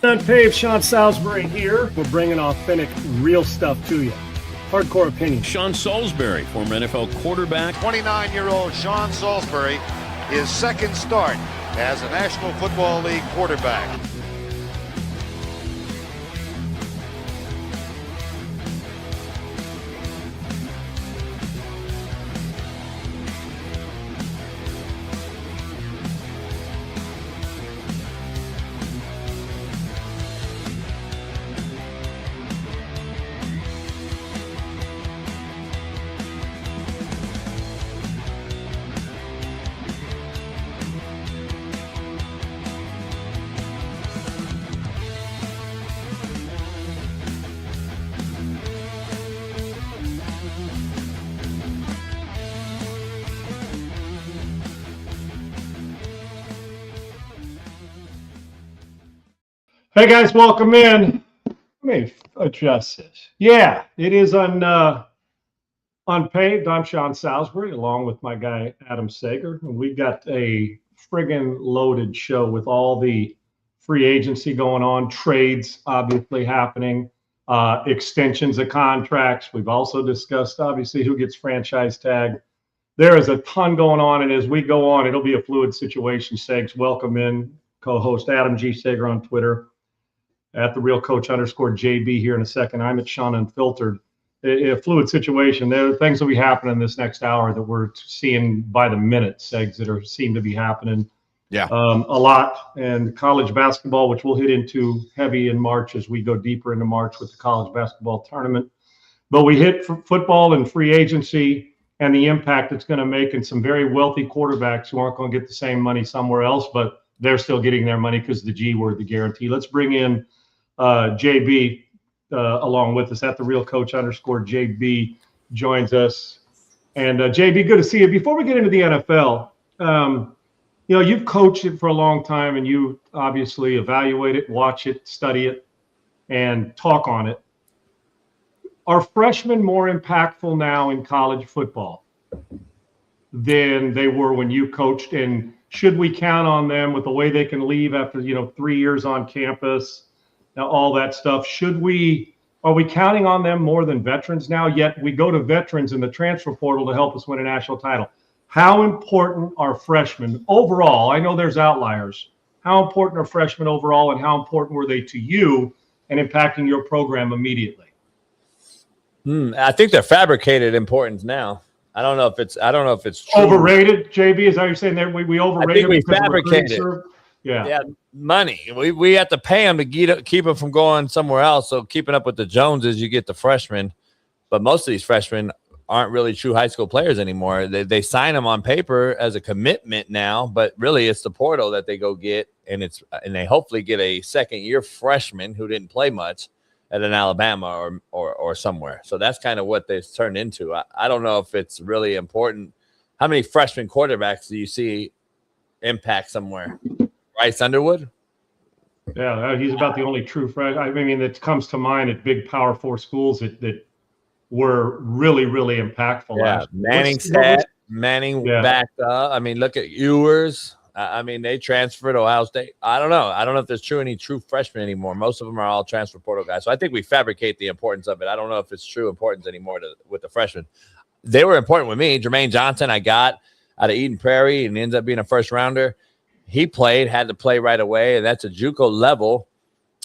UNPAVED, Sean Salisbury here. We're bringing authentic, real stuff to you. Hardcore opinion. Sean Salisbury, former NFL quarterback. 29-year-old Sean Salisbury, his second start as a National Football League quarterback. Hey guys, welcome in. Let me adjust this. Yeah, it is unpaved. I'm Sean Salisbury, along with my guy Adam Sager, and we've got a friggin' loaded show with all the free agency going on, trades obviously happening, extensions of contracts. We've also discussed obviously who gets franchise tag. There is a ton going on, and as we go on, it'll be a fluid situation. Segs, welcome in. Co-host Adam G. Sager on Twitter. At the real coach _JB here in a second. I'm at Sean Unfiltered. A fluid situation. There are things that will be happening this next hour that we're seeing by the minute, Segs, that seem to be happening. Yeah. A lot. And college basketball, which we'll hit into heavy in March as we go deeper into March with the college basketball tournament. But we hit football and free agency and the impact it's going to make in some very wealthy quarterbacks who aren't going to get the same money somewhere else, but they're still getting their money because the G word, the guarantee. Let's bring in JB along with us at the real coach _JB joins us. And JB, good to see you. Before we get into the NFL, you've coached it for a long time and you obviously evaluate it, watch it, study it, and talk on it. Are freshmen more impactful now in college football than they were when you coached? And should we count on them with the way they can leave after 3 years on campus? Now, all that stuff. Are we counting on them more than veterans now? Yet we go to veterans in the transfer portal to help us win a national title. How important are freshmen overall? I know there's outliers. How important are freshmen overall, and how important were they to you and impacting your program immediately? I think they're fabricated importance now. I don't know if it's true. Overrated, JB. Is that what you're saying? There we overrated. I think we fabricated. Yeah, money. We have to pay them to keep them from going somewhere else. So keeping up with the Joneses, you get the freshmen, but most of these freshmen aren't really true high school players anymore. They sign them on paper as a commitment now, but really it's the portal that they go get, and they hopefully get a second-year freshman who didn't play much at an Alabama or somewhere. So that's kind of what they've turned into. I don't know if it's really important. How many freshman quarterbacks do you see impact somewhere? Bryce Underwood? Yeah, he's about the only true freshman. I mean, that comes to mind at big Power 4 schools that were really, really impactful. Yeah, Manning backed up. I mean, look at Ewers. I mean, they transferred to Ohio State. I don't know. I don't know if there's any true freshmen anymore. Most of them are all transfer portal guys. So I think we fabricate the importance of it. I don't know if it's true importance anymore with the freshmen. They were important with me. Jermaine Johnson, I got out of Eden Prairie and ends up being a first rounder. He had to play right away, and that's a JUCO level.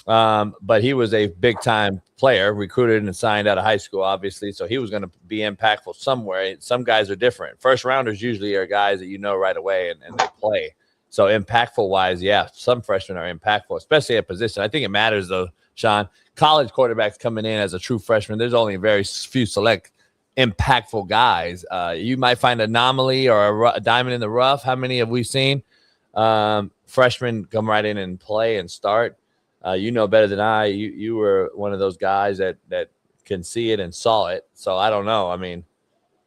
But he was a big-time player, recruited and signed out of high school, obviously, so he was going to be impactful somewhere. Some guys are different. First-rounders usually are guys that you know right away, and they play. So impactful-wise, yeah, some freshmen are impactful, especially at position. I think it matters, though, Sean. College quarterbacks coming in as a true freshman, there's only very few select impactful guys. You might find an anomaly or a diamond in the rough. How many have we seen? Freshmen come right in and play and start. You know better than I. You were one of those guys that can see it and saw it. So I don't know. I mean,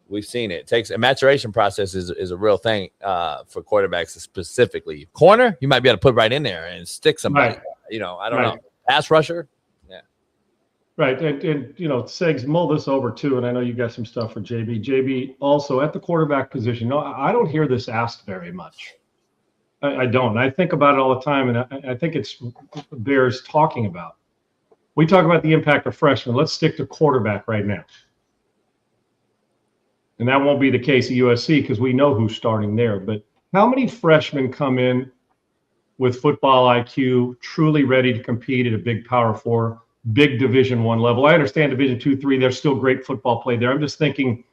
we've seen it. It takes a maturation process is a real thing for quarterbacks specifically. Corner, you might be able to put right in there and stick somebody. Right. I don't know. Pass rusher. Right. And Segs, mull this over too. And I know you got some stuff for JB. JB, also at the quarterback position. No, I don't hear this asked very much. I don't. And I think about it all the time. And I think it's bears talking about. We talk about the impact of freshmen. Let's stick to quarterback right now. And that won't be the case at USC because we know who's starting there. But how many freshmen come in with football IQ, truly ready to compete at a big Power 4, big Division I level? I understand Division II, III, there's still great football play there. I'm just thinking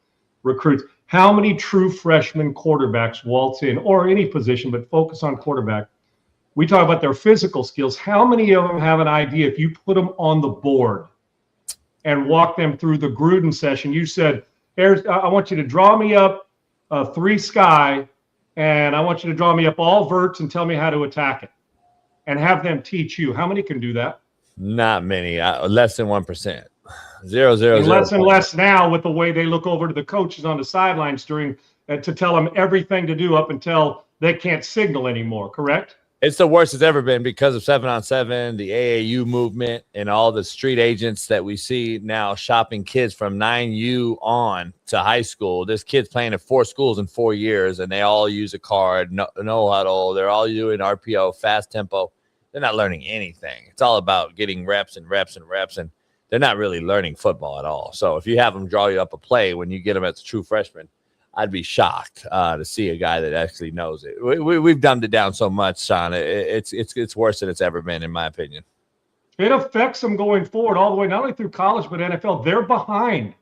recruits. How many true freshman quarterbacks waltz in, or any position, but focus on quarterback? We talk about their physical skills. How many of them have an idea if you put them on the board and walk them through the Gruden session? You said, I want you to draw me up 3 sky, and I want you to draw me up all verts and tell me how to attack it, and have them teach you. How many can do that? Not many. Less than 1%. 0.000. Less and less now with the way they look over to the coaches on the sidelines to tell them everything to do up until they can't signal anymore. Correct? It's the worst it's ever been because of 7-on-7, the AAU movement, and all the street agents that we see now shopping kids from 9U on to high school. This kid's playing at 4 schools in 4 years, and they all use a card, no huddle. They're all doing RPO, fast tempo. They're not learning anything. It's all about getting reps and reps and reps, and they're not really learning football at all. So if you have them draw you up a play when you get them as a true freshman, I'd be shocked to see a guy that actually knows it. We've dumbed it down so much, Sean. It's worse than it's ever been, in my opinion. It affects them going forward all the way, not only through college, but NFL. They're behind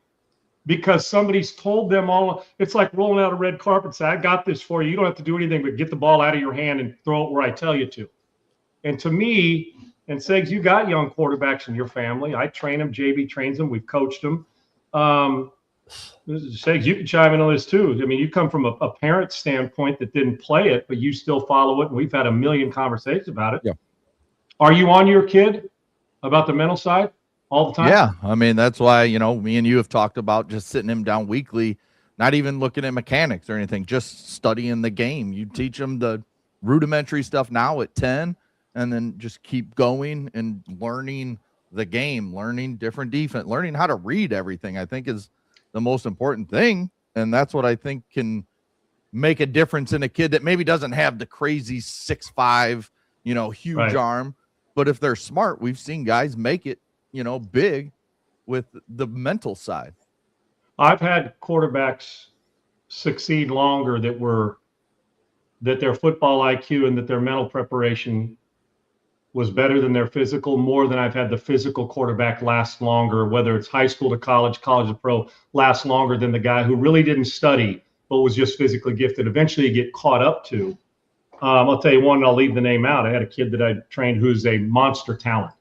because somebody's told them all. It's like rolling out a red carpet and say, I got this for you. You don't have to do anything but get the ball out of your hand and throw it where I tell you to. And to me, and Segs, you got young quarterbacks in your family. I train them. JB trains them. We've coached them. Segs, you can chime in on this too. I mean, you come from a parent standpoint that didn't play it, but you still follow it, and we've had a million conversations about it. Yeah. Are you on your kid about the mental side all the time? Yeah, I mean, that's why, me and you have talked about just sitting him down weekly, not even looking at mechanics or anything, just studying the game. You teach him the rudimentary stuff now at 10, and then just keep going and learning the game, learning different defense, learning how to read everything, I think is the most important thing. And that's what I think can make a difference in a kid that maybe doesn't have the crazy 6'5", huge Right. arm. But if they're smart, we've seen guys make it, big with the mental side. I've had quarterbacks succeed longer that their football IQ and that their mental preparation was better than their physical, more than I've had the physical quarterback last longer, whether it's high school to college, college to pro, last longer than the guy who really didn't study, but was just physically gifted. Eventually you get caught up to. I'll tell you one, and I'll leave the name out. I had a kid that I trained who's a monster talent,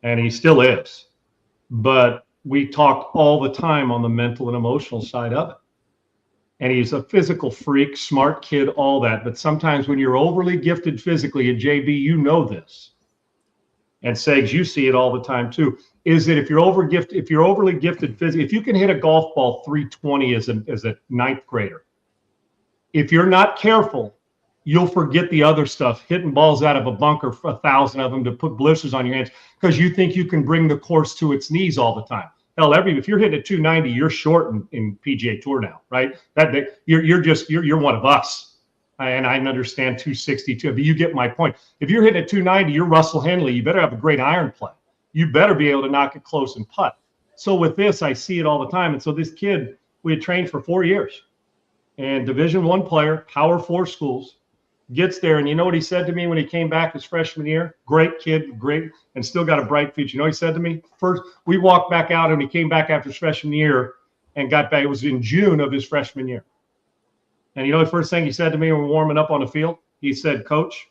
and he still is. But we talked all the time on the mental and emotional side of it. And he's a physical freak, smart kid, all that. But sometimes when you're overly gifted physically, and JB, you know this, and Segs, you see it all the time too, is that if you're overly gifted physically, if you can hit a golf ball 320 as a ninth grader, if you're not careful, you'll forget the other stuff, hitting balls out of a bunker, 1,000 of them, to put blisters on your hands because you think you can bring the course to its knees all the time. Hell, if you're hitting at 290, you're short in PGA Tour now, right? You're one of us, and I understand 262. But you get my point. If you're hitting at 290, you're Russell Henley. You better have a great iron play. You better be able to knock it close and putt. So with this, I see it all the time. And so this kid, we had trained for 4 years, and Division I player, Power 4 schools, gets there, and you know what he said to me when he came back his freshman year? Great kid, great, and still got a bright future. You know what he said to me? First, we walked back out, and he came back after his freshman year and got back. It was in June of his freshman year. And you know the first thing he said to me when we were warming up on the field? He said, Coach,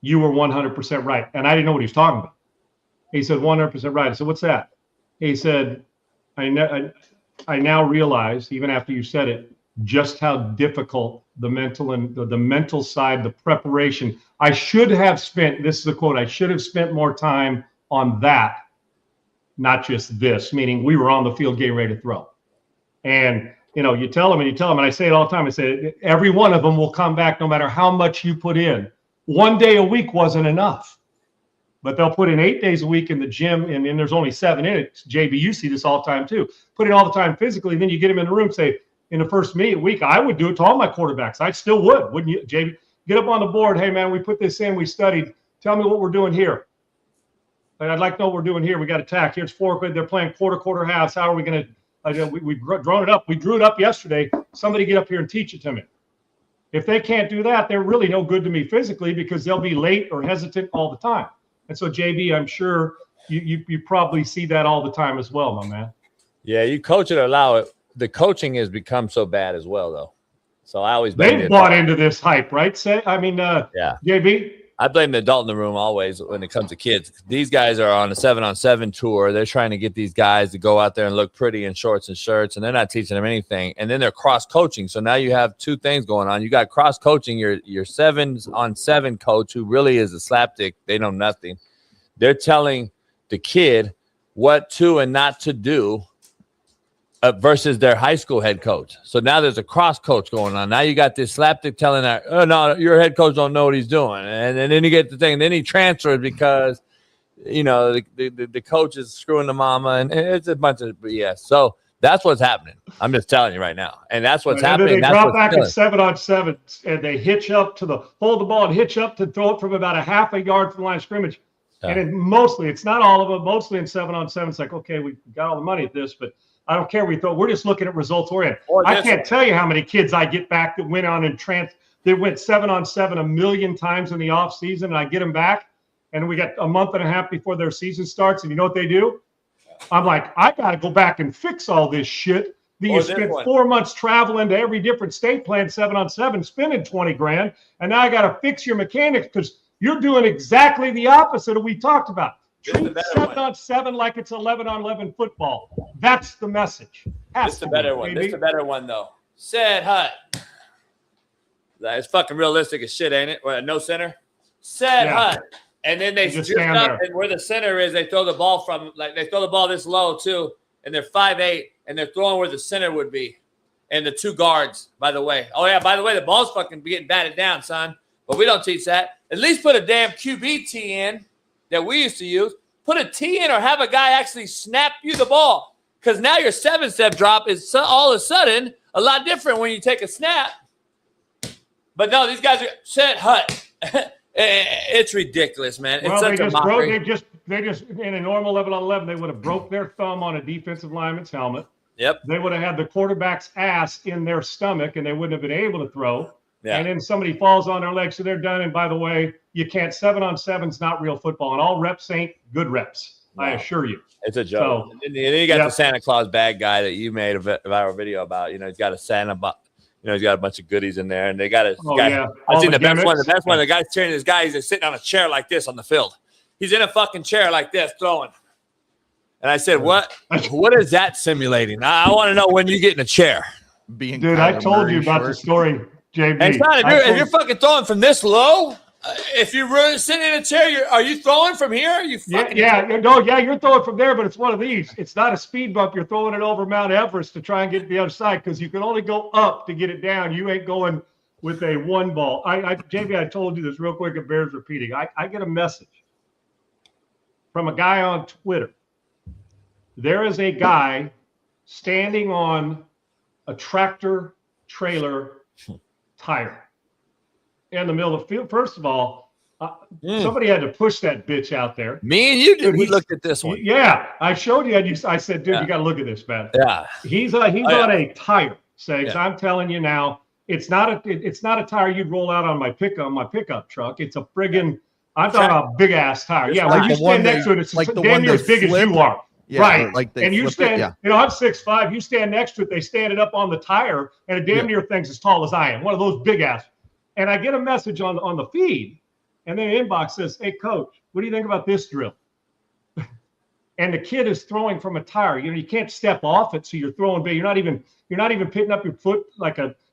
you were 100% right. And I didn't know what he was talking about. He said, 100% right. I said, what's that? He said, I now realize, even after you said it, just how difficult the mental and the mental side, the preparation. I should have spent, this is a quote, I should have spent more time on that, not just this, meaning we were on the field getting ready to throw. And, you tell them, and I say it all the time. I say, every one of them will come back no matter how much you put in. One day a week wasn't enough. but they'll put in 8 days a week in the gym, and there's only 7 in it. JB, you see this all the time too. Put in all the time physically, and then you get them in the room, say, in the first week, I would do it to all my quarterbacks. I still would, wouldn't you, JB? Get up on the board. Hey, man, we put this in. We studied. Tell me what we're doing here. I'd like to know what we're doing here. We got attack. Here's 4. They're playing quarter halves. How are we going to we've drawn it up. We drew it up yesterday. Somebody get up here and teach it to me. If they can't do that, they're really no good to me physically because they'll be late or hesitant all the time. And so, JB, I'm sure you probably see that all the time as well, my man. Yeah, you coach it or allow it. The coaching has become so bad as well, though. So I always blame they bought into this hype, right? Yeah. JB. I blame the adult in the room always when it comes to kids. These guys are on a 7-on-7 tour. They're trying to get these guys to go out there and look pretty in shorts and shirts, and they're not teaching them anything. And then they're cross-coaching. So now you have 2 things going on. You got cross-coaching your 7-on-7 coach, who really is a slapdick. They know nothing. They're telling the kid what to and not to do versus their high school head coach. So now there's a cross coach going on. Now you got this slapdick telling that, oh, no, your head coach don't know what he's doing. And then you get the thing. Then he transfers because, the coach is screwing the mama. And it's a bunch of BS. So that's what's happening. I'm just telling you right now. And that's what's happening. They drop back at 7-on-7 and they hitch up to hold the ball and hitch up to throw it from about a half a yard from the line of scrimmage. Yeah. And mostly, it's not all of them, mostly in 7-on-7. It's like, okay, we got all the money at this, but I don't care. We're just looking at results oriented. I can't tell you how many kids I get back that went on and they went 7-on-7 a million times in the off season, and I get them back, and we got a month and a half before their season starts, and you know what they do? I'm like, I got to go back and fix all this shit. You spent 4 months traveling to every different state playing 7-on-7, spending $20,000, and now I got to fix your mechanics because you're doing exactly the opposite of what we talked about. Treat 7-on-7 like it's 11-on-11 football. That's the message. This is the better one. This is the better one, though. Set hut. It's fucking realistic as shit, ain't it? No center. Set hut. And then they just up, and where the center is, they throw the ball from. Like they throw the ball this low too, and they're 5'8", and they're throwing where the center would be, and the 2 guards. By the way, by the way, the ball's fucking getting batted down, son. But we don't teach that. At least put a damn QB tee in that we used to use. Put a tee in or have a guy actually snap you the ball. Because now your 7-step drop is all of a sudden a lot different when you take a snap. But no, these guys are set hut. It's ridiculous, man. It's such a mockery. They just in a normal 11-on-11, they would have broke their thumb on a defensive lineman's helmet. Yep. They would have had the quarterback's ass in their stomach, and they wouldn't have been able to throw. Yeah. And then somebody falls on their leg, so they're done. And by the way, you can't 7-on-7's not real football, and all reps ain't good reps. No. I assure you. It's a joke. So, and then you got the Santa Claus bag guy that you made a viral video about. He's got a Santa, he's got a bunch of goodies in there, and they got a guy. Yeah. I've seen the best one. The best one. The guy's cheering this guy. He's sitting on a chair like this on the field. He's in a fucking chair like this throwing. And I said, "What is that simulating? I want to know when you get in a chair." Dude, I told you about the story. JB. And son, if you're fucking throwing from this low, if you're really sitting in a chair, are you throwing from here? Are you fucking you're throwing from there, but it's one of these. It's not a speed bump. You're throwing it over Mount Everest to try and get to the other side because you can only go up to get it down. You ain't going with a 1 ball. JB, I told you this real quick. It bears repeating. I get a message from a guy on Twitter. There is a guy standing on a tractor trailer tire in the middle of the field. First of all, somebody had to push that bitch out there. Me and you did. We looked at this one. Yeah, I showed you. I said, dude, you got to look at this, man. Yeah, he's on a tire. I'm telling you now, it's not a tire you'd roll out on my pickup truck. It's a friggin'. I'm talking about a big ass tire. Yeah, when you stand next to it, it's like damn near as big as you are. Yeah, right. And you stand, I'm 6'5", you stand next to it, they stand it up on the tire, and a damn near thing's as tall as I am. One of those big ass. And I get a message on the feed, and then an inbox says, "Hey coach, what do you think about this drill?" And the kid is throwing from a tire. You can't step off it, so you're throwing big. You're not even picking up your foot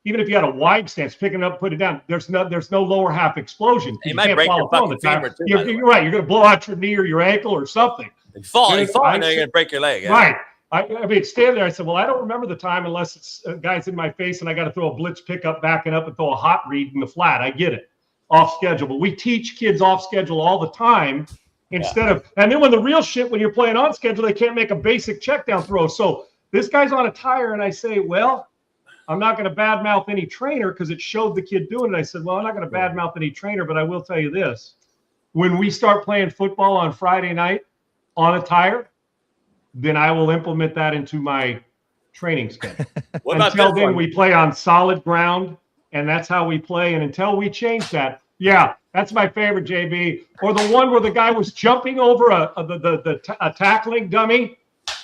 even if you had a wide stance, picking it up, put it down. There's no lower half explosion. You might break your fucking femur too. You're right. You're going to blow out your knee or your ankle or something. You fall, and then you're going to break your leg. Yeah. Right. I mean, stand there. I said, well, I don't remember the time unless it's guys in my face and I got to throw a blitz pickup backing up and throw a hot read in the flat. I get it. Off schedule. But we teach kids off schedule all the time instead of, and then when the real shit, when you're playing on schedule, they can't make a basic check down throw. So this guy's on a tire, and I say, well, I'm not going to badmouth any trainer because it showed the kid doing it. I said, well, I'm not going to badmouth any trainer, but I will tell you this. When we start playing football on Friday night on a tire, then I will implement that into my training schedule. Until then, we play on solid ground, and that's how we play. And until we change that, yeah, that's my favorite, JB. Or the one where the guy was jumping over a tackling dummy,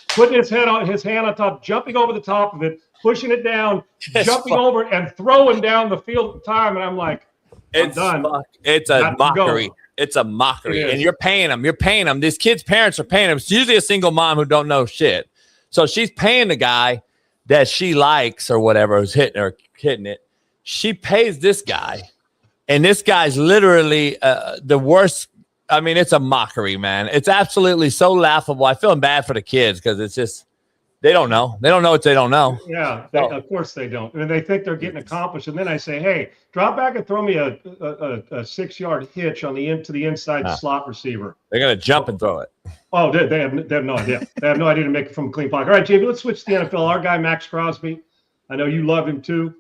putting his hand on top, jumping over the top of it, pushing it down, jumping over and throwing down the field at the time. And I'm like, I'm done. It's a mockery. It's a mockery. And you're paying them. You're paying them. These kids' parents are paying them. It's usually a single mom who don't know shit. So she's paying the guy that she likes or whatever who's hitting it. She pays this guy. And this guy's literally the worst. I mean, it's a mockery, man. It's absolutely so laughable. I feel bad for the kids because it's just, they don't know. They don't know what they don't know. Yeah, of course they don't. And they think they're getting accomplished. And then I say, hey, drop back and throw me a 6-yard hitch on to the inside slot receiver. They're going to jump and throw it. Oh, they have no idea. They have no idea to make it from a clean pocket. All right, JB, let's switch to the NFL. Our guy, Max Crosby. I know you love him too.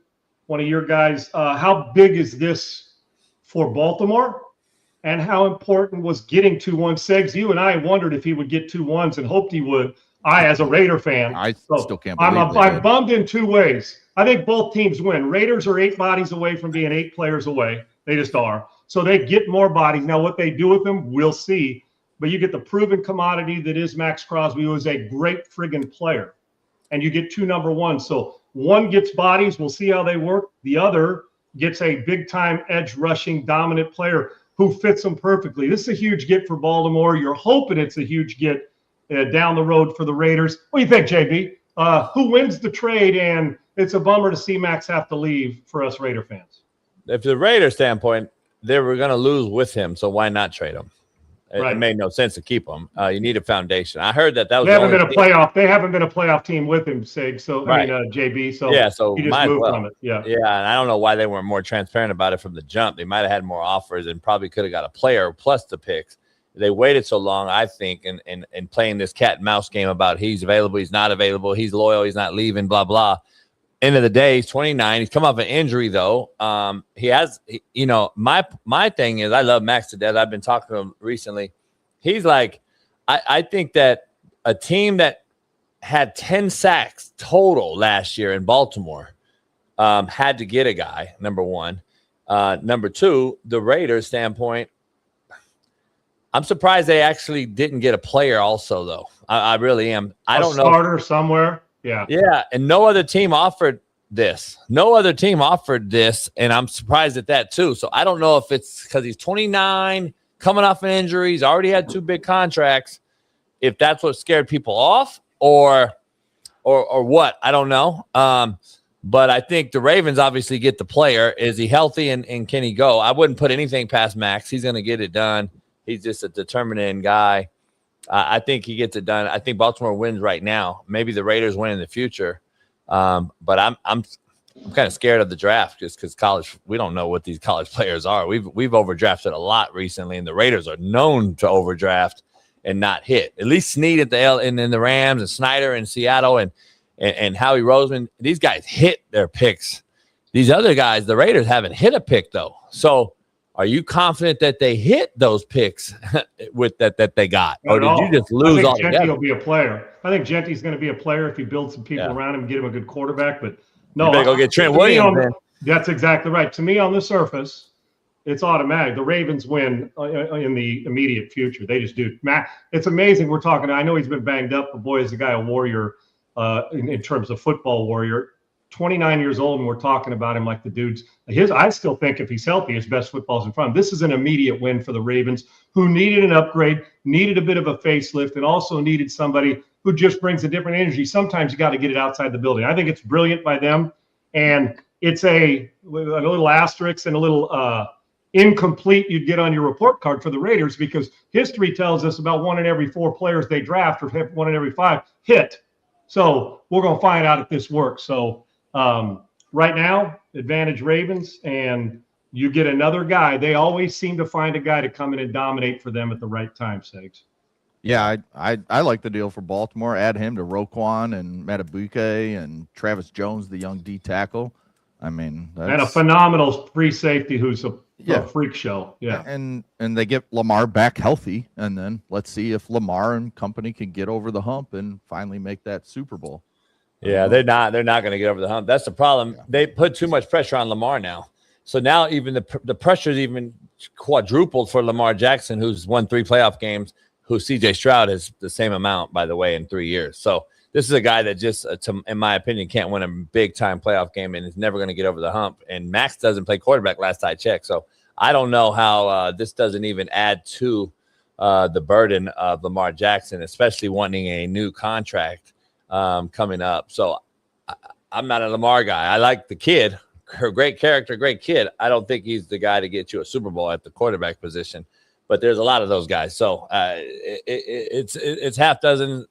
One of your guys. How big is this for Baltimore? And how important was getting 2-1? Segs, you and I wondered if he would get 2-1s and hoped he would. I, as a Raider fan, still can't believe I'm bummed in two ways. I think both teams win. Raiders are 8 bodies away from being 8 players away. They just are. So they get more bodies. Now, what they do with them, we'll see. But you get the proven commodity that is Max Crosby, who is a great friggin' player. And you get 2 number 1s. So one gets bodies. We'll see how they work. The other gets a big-time edge rushing dominant player who fits them perfectly. This is a huge get for Baltimore. You're hoping it's a huge get down the road for the Raiders. What do you think, JB? Who wins the trade? And it's a bummer to see Max have to leave for us Raider fans. If the Raider standpoint, they were going to lose with him, so why not trade him? It made no sense to keep him. You need a foundation. I heard that was. They haven't been a playoff. They haven't been a playoff team with him, Sig. So JB. So yeah, so he just moved from it. Yeah. And I don't know why they weren't more transparent about it from the jump. They might have had more offers and probably could have got a player plus the picks. They waited so long, I think, and playing this cat and mouse game about he's available, he's not available, he's loyal, he's not leaving, blah, blah. End of the day, he's 29. He's come off an injury, though. He has, my thing is I love Max to death. I've been talking to him recently. He's like, I think that a team that had 10 sacks total last year in Baltimore had to get a guy, number one. Number two, the Raiders standpoint, I'm surprised they actually didn't get a player also, though. I really am. I don't know. A starter somewhere. Yeah. Yeah, and no other team offered this. And I'm surprised at that, too. So I don't know if it's because he's 29, coming off an injury. He's already had 2 big contracts. If that's what scared people off or what, I don't know. But I think the Ravens obviously get the player. Is he healthy and can he go? I wouldn't put anything past Max. He's going to get it done. He's just a determined guy. I think he gets it done. I think Baltimore wins right now. Maybe the Raiders win in the future. But I'm kind of scared of the draft just because college. We don't know what these college players are. We've overdrafted a lot recently, and the Raiders are known to overdraft and not hit. At least Snead at in the Rams and Snyder in Seattle and Howie Roseman. These guys hit their picks. These other guys, the Raiders haven't hit a pick though. So. Are you confident that they hit those picks with that they got, or did you just lose all together? Genty will be a player. I think Genty's going to be a player if you build some people around him and get him a good quarterback. But no, you better go get Trent Williams. That's exactly right. To me, on the surface, it's automatic. The Ravens win in the immediate future. They just do. It's amazing. We're talking. I know he's been banged up, but boy, is the guy a warrior in terms of football warrior. 29 years old, and we're talking about him like the dudes. I still think if he's healthy, his best football's in front of him. This is an immediate win for the Ravens, who needed an upgrade, needed a bit of a facelift, and also needed somebody who just brings a different energy. Sometimes you got to get it outside the building. I think it's brilliant by them, and it's a little asterisk and a little incomplete you'd get on your report card for the Raiders, because history tells us about 1 in every 4 players they draft, or 1 in every 5 hit. So we're going to find out if this works. So right now, advantage Ravens, and You get another guy. They always seem to find a guy to come in and dominate for them at the right time, Segs. Yeah, I like the deal for Baltimore. Add him to Roquan and Matabuke and Travis Jones, the young D tackle. I mean, and a phenomenal free safety who's a freak show. Yeah, and they get Lamar back healthy, and then let's see if Lamar and company can get over the hump and finally make that Super Bowl. Yeah, they're not going to get over the hump. That's the problem. Yeah. They put too much pressure on Lamar now. So now even the pressure is even quadrupled for Lamar Jackson, who's won 3 playoff games, who CJ Stroud is the same amount, by the way, in 3 years. So this is a guy that just, in my opinion, can't win a big-time playoff game and is never going to get over the hump. And Max doesn't play quarterback last I checked. So I don't know how this doesn't even add to the burden of Lamar Jackson, especially wanting a new contract coming up. So I'm not a Lamar guy. I like the kid. Great character, great kid. I don't think he's the guy to get you a Super Bowl at the quarterback position. But there's a lot of those guys. So it's half dozen,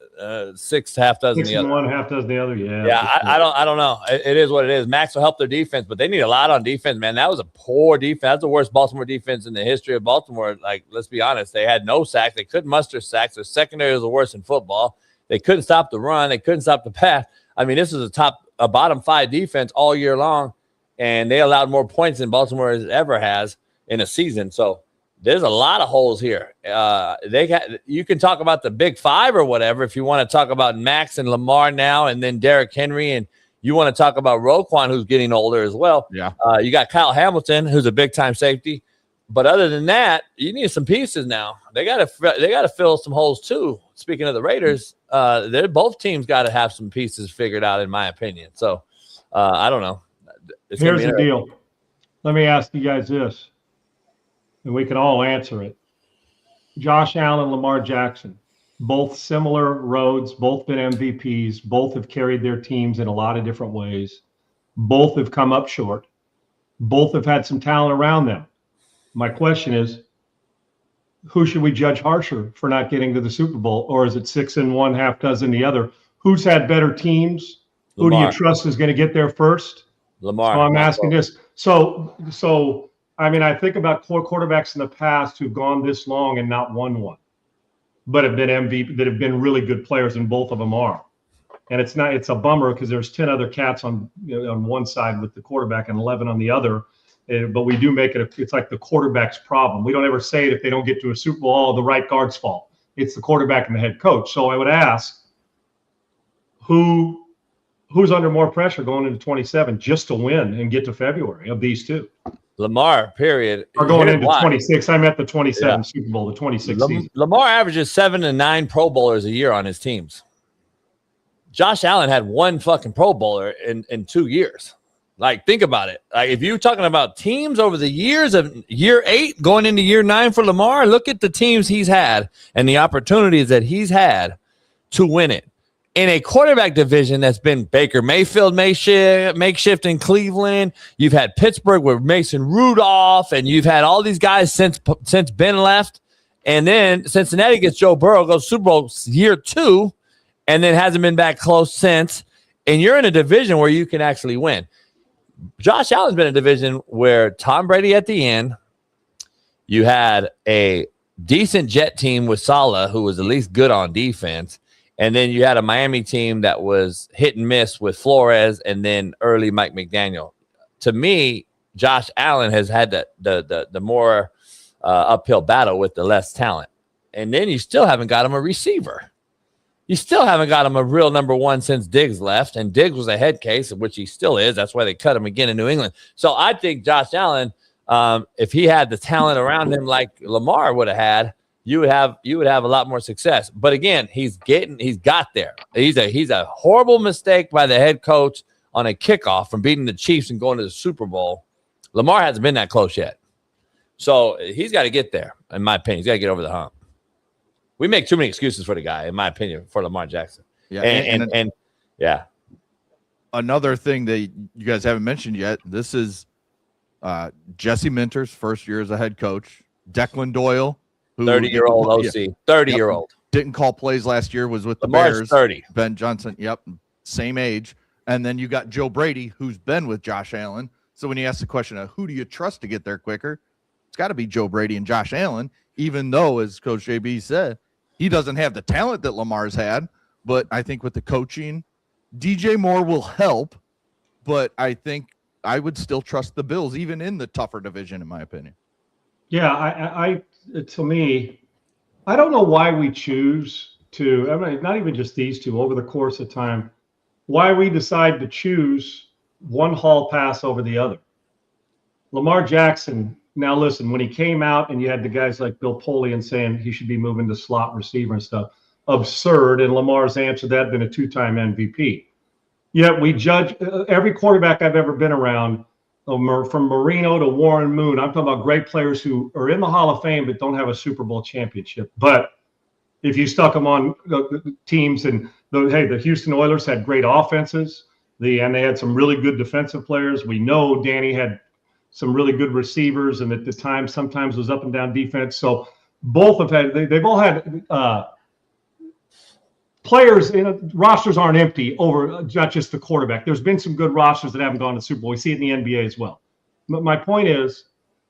6 half dozen. 6 and 1, half dozen the other. Yeah. Yeah. I don't know. It is what it is. Max will help their defense, but they need a lot on defense, man. That was a poor defense. That's the worst Baltimore defense in the history of Baltimore. Like, let's be honest. They had no sacks. They couldn't muster sacks. Their secondary was the worst in football. They couldn't stop the run. They couldn't stop the pass. I mean, this is a bottom 5 defense all year long, and they allowed more points than Baltimore ever has in a season. So there's a lot of holes here. You can talk about the big 5 or whatever if you want to talk about Max and Lamar now, and then Derrick Henry, and you want to talk about Roquan, who's getting older as well. Yeah. You got Kyle Hamilton, who's a big time safety, but other than that, you need some pieces now. They got to fill some holes too. Speaking of the Raiders, both teams got to have some pieces figured out, in my opinion. So I don't know. Here's the deal. Let me ask you guys this, and we can all answer it. Josh Allen, Lamar Jackson, both similar roads, both been MVPs, both have carried their teams in a lot of different ways. Both have come up short. Both have had some talent around them. My question is, who should we judge harsher for not getting to the Super Bowl? Or is it 6 and 1, half dozen the other? Who's had better teams? Lamar. Who do you trust is going to get there first? Lamar. So I'm asking this. So I mean, I think about quarterbacks in the past who've gone this long and not won one, but have been MVP, that have been really good players, and both of them are. And it's a bummer because there's 10 other cats on one side with the quarterback and 11 on the other. But we do make it's like the quarterback's problem. We don't ever say it if they don't get to a Super Bowl, the right guard's fault. It's the quarterback and the head coach. So I would ask, who's under more pressure going into 27 just to win and get to February of these two? Lamar, period. Or going into 26. I meant the 27 Super Bowl, the 26 season. Lamar averages 7 to 9 Pro Bowlers a year on his teams. Josh Allen had 1 fucking Pro Bowler in 2 years. Like, think about it. Like, if you're talking about teams over the years of year 8 going into year 9 for Lamar, look at the teams he's had and the opportunities that he's had to win it. In a quarterback division that's been Baker Mayfield makeshift in Cleveland, you've had Pittsburgh with Mason Rudolph, and you've had all these guys since Ben left. And then Cincinnati gets Joe Burrow, goes Super Bowl year 2, and then hasn't been back close since. And you're in a division where you can actually win. Josh Allen's been in a division where Tom Brady at the end, you had a decent Jet team with Saleh, who was at least good on defense. And then you had a Miami team that was hit and miss with Flores and then early Mike McDaniel. To me, Josh Allen has had the more uphill battle with the less talent. And then you still haven't got him a receiver. You still haven't got him a real number 1 since Diggs left. And Diggs was a head case, which he still is. That's why they cut him again in New England. So I think Josh Allen, if he had the talent around him like Lamar would have had, you would have a lot more success. But again, he's got there. He's a horrible mistake by the head coach on a kickoff from beating the Chiefs and going to the Super Bowl. Lamar hasn't been that close yet. So he's got to get there, in my opinion. He's got to get over the hump. We make too many excuses for the guy, in my opinion, for Lamar Jackson. Yeah, and yeah. Another thing that you guys haven't mentioned yet, this is Jesse Minter's first year as a head coach. Declan Doyle, 30-year-old OC, 30-year-old. Didn't call plays last year, was with the Lamar's Bears. 30. Ben Johnson, same age. And then you got Joe Brady, who's been with Josh Allen So when you ask the question of who do you trust to get there quicker, it's got to be Joe Brady and Josh Allen, even though, as Coach JB said, he doesn't have the talent that Lamar's had. But I think with the coaching, DJ Moore will help. But I think I would still trust the Bills, even in the tougher division, in my opinion. Yeah, I to me, I don't know why we choose to, I mean, not even just these two, over the course of time, why we decide to choose one hall pass over the other. Lamar Jackson, now listen, when he came out and you had the guys like Bill Polian saying he should be moving to slot receiver and stuff, absurd, and Lamar's answered that, been a 2-time MVP. Yet we judge every quarterback I've ever been around, from Marino to Warren Moon. I'm talking about great players who are in the Hall of Fame but don't have a Super Bowl championship. But if you stuck them on the teams, and the Houston Oilers had great offenses, and they had some really good defensive players. We know Danny had some really good receivers, and at the time sometimes was up and down defense. So both have had, they've all had players, rosters aren't empty over not just the quarterback. There's been some good rosters that haven't gone to the Super Bowl. We see it in the NBA as well. But my point is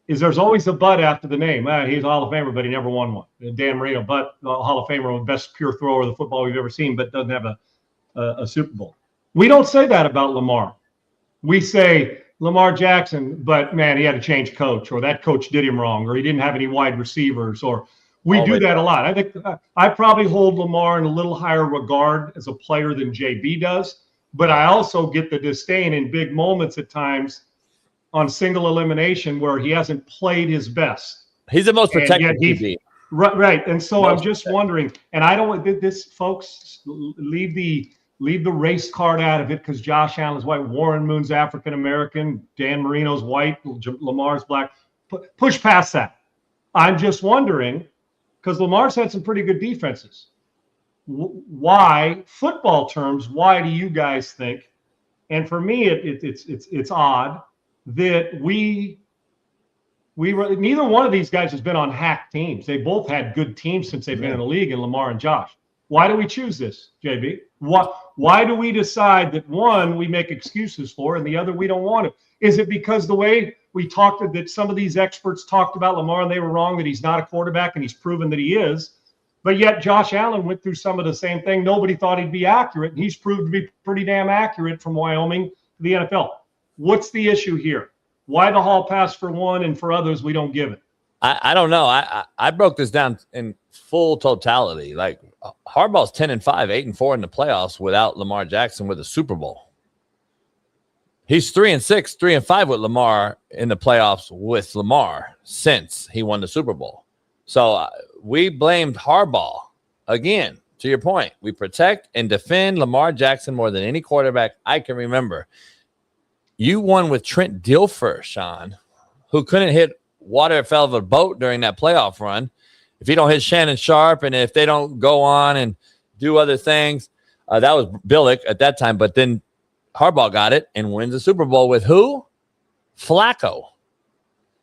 there's always a but after the name. He's a Hall of Famer, but he never won one. Dan Marino, but Hall of Famer, best pure thrower of the football we've ever seen, but doesn't have a Super Bowl. We don't say that about Lamar. We say Lamar Jackson, but man, he had to change coach, or that coach did him wrong, or he didn't have any wide receivers, or we do that a lot. I think I probably hold Lamar in a little higher regard as a player than JB does, but I also get the disdain in big moments at times on single elimination where he hasn't played his best. He's the most protected QB. Right. And so I'm just wondering, and I don't want this, folks, leave the race card out of it, because Josh Allen's white, Warren Moon's African-American, Dan Marino's white, Lamar's black. Push past that. I'm just wondering, because Lamar's had some pretty good defenses. Why, football terms, why do you guys think? And for me, it's odd that neither one of these guys has been on hack teams. They both had good teams since they've been in the league, and Lamar and Josh. Why do we choose this, JB? Why do we decide that one we make excuses for and the other we don't want to? Is it because the way we talked, that some of these experts talked about Lamar and they were wrong, that he's not a quarterback and he's proven that he is? But yet Josh Allen went through some of the same thing. Nobody thought he'd be accurate, and he's proved to be pretty damn accurate from Wyoming to the NFL. What's the issue here? Why the hall pass for one and for others we don't give it? I don't know. I broke this down in full totality. Like, Harbaugh's 10-5, 8-4 in the playoffs without Lamar Jackson with a Super Bowl. He's 3-6, 3-5 with Lamar in the playoffs with Lamar since he won the Super Bowl. So we blamed Harbaugh. Again, to your point, we protect and defend Lamar Jackson more than any quarterback I can remember. You won with Trent Dilfer, Sean, who couldn't hit water fell of a boat during that playoff run. If you don't hit Shannon Sharp, and if they don't go on and do other things, that was Billick at that time. But then Harbaugh got it and wins the Super Bowl with who? Flacco.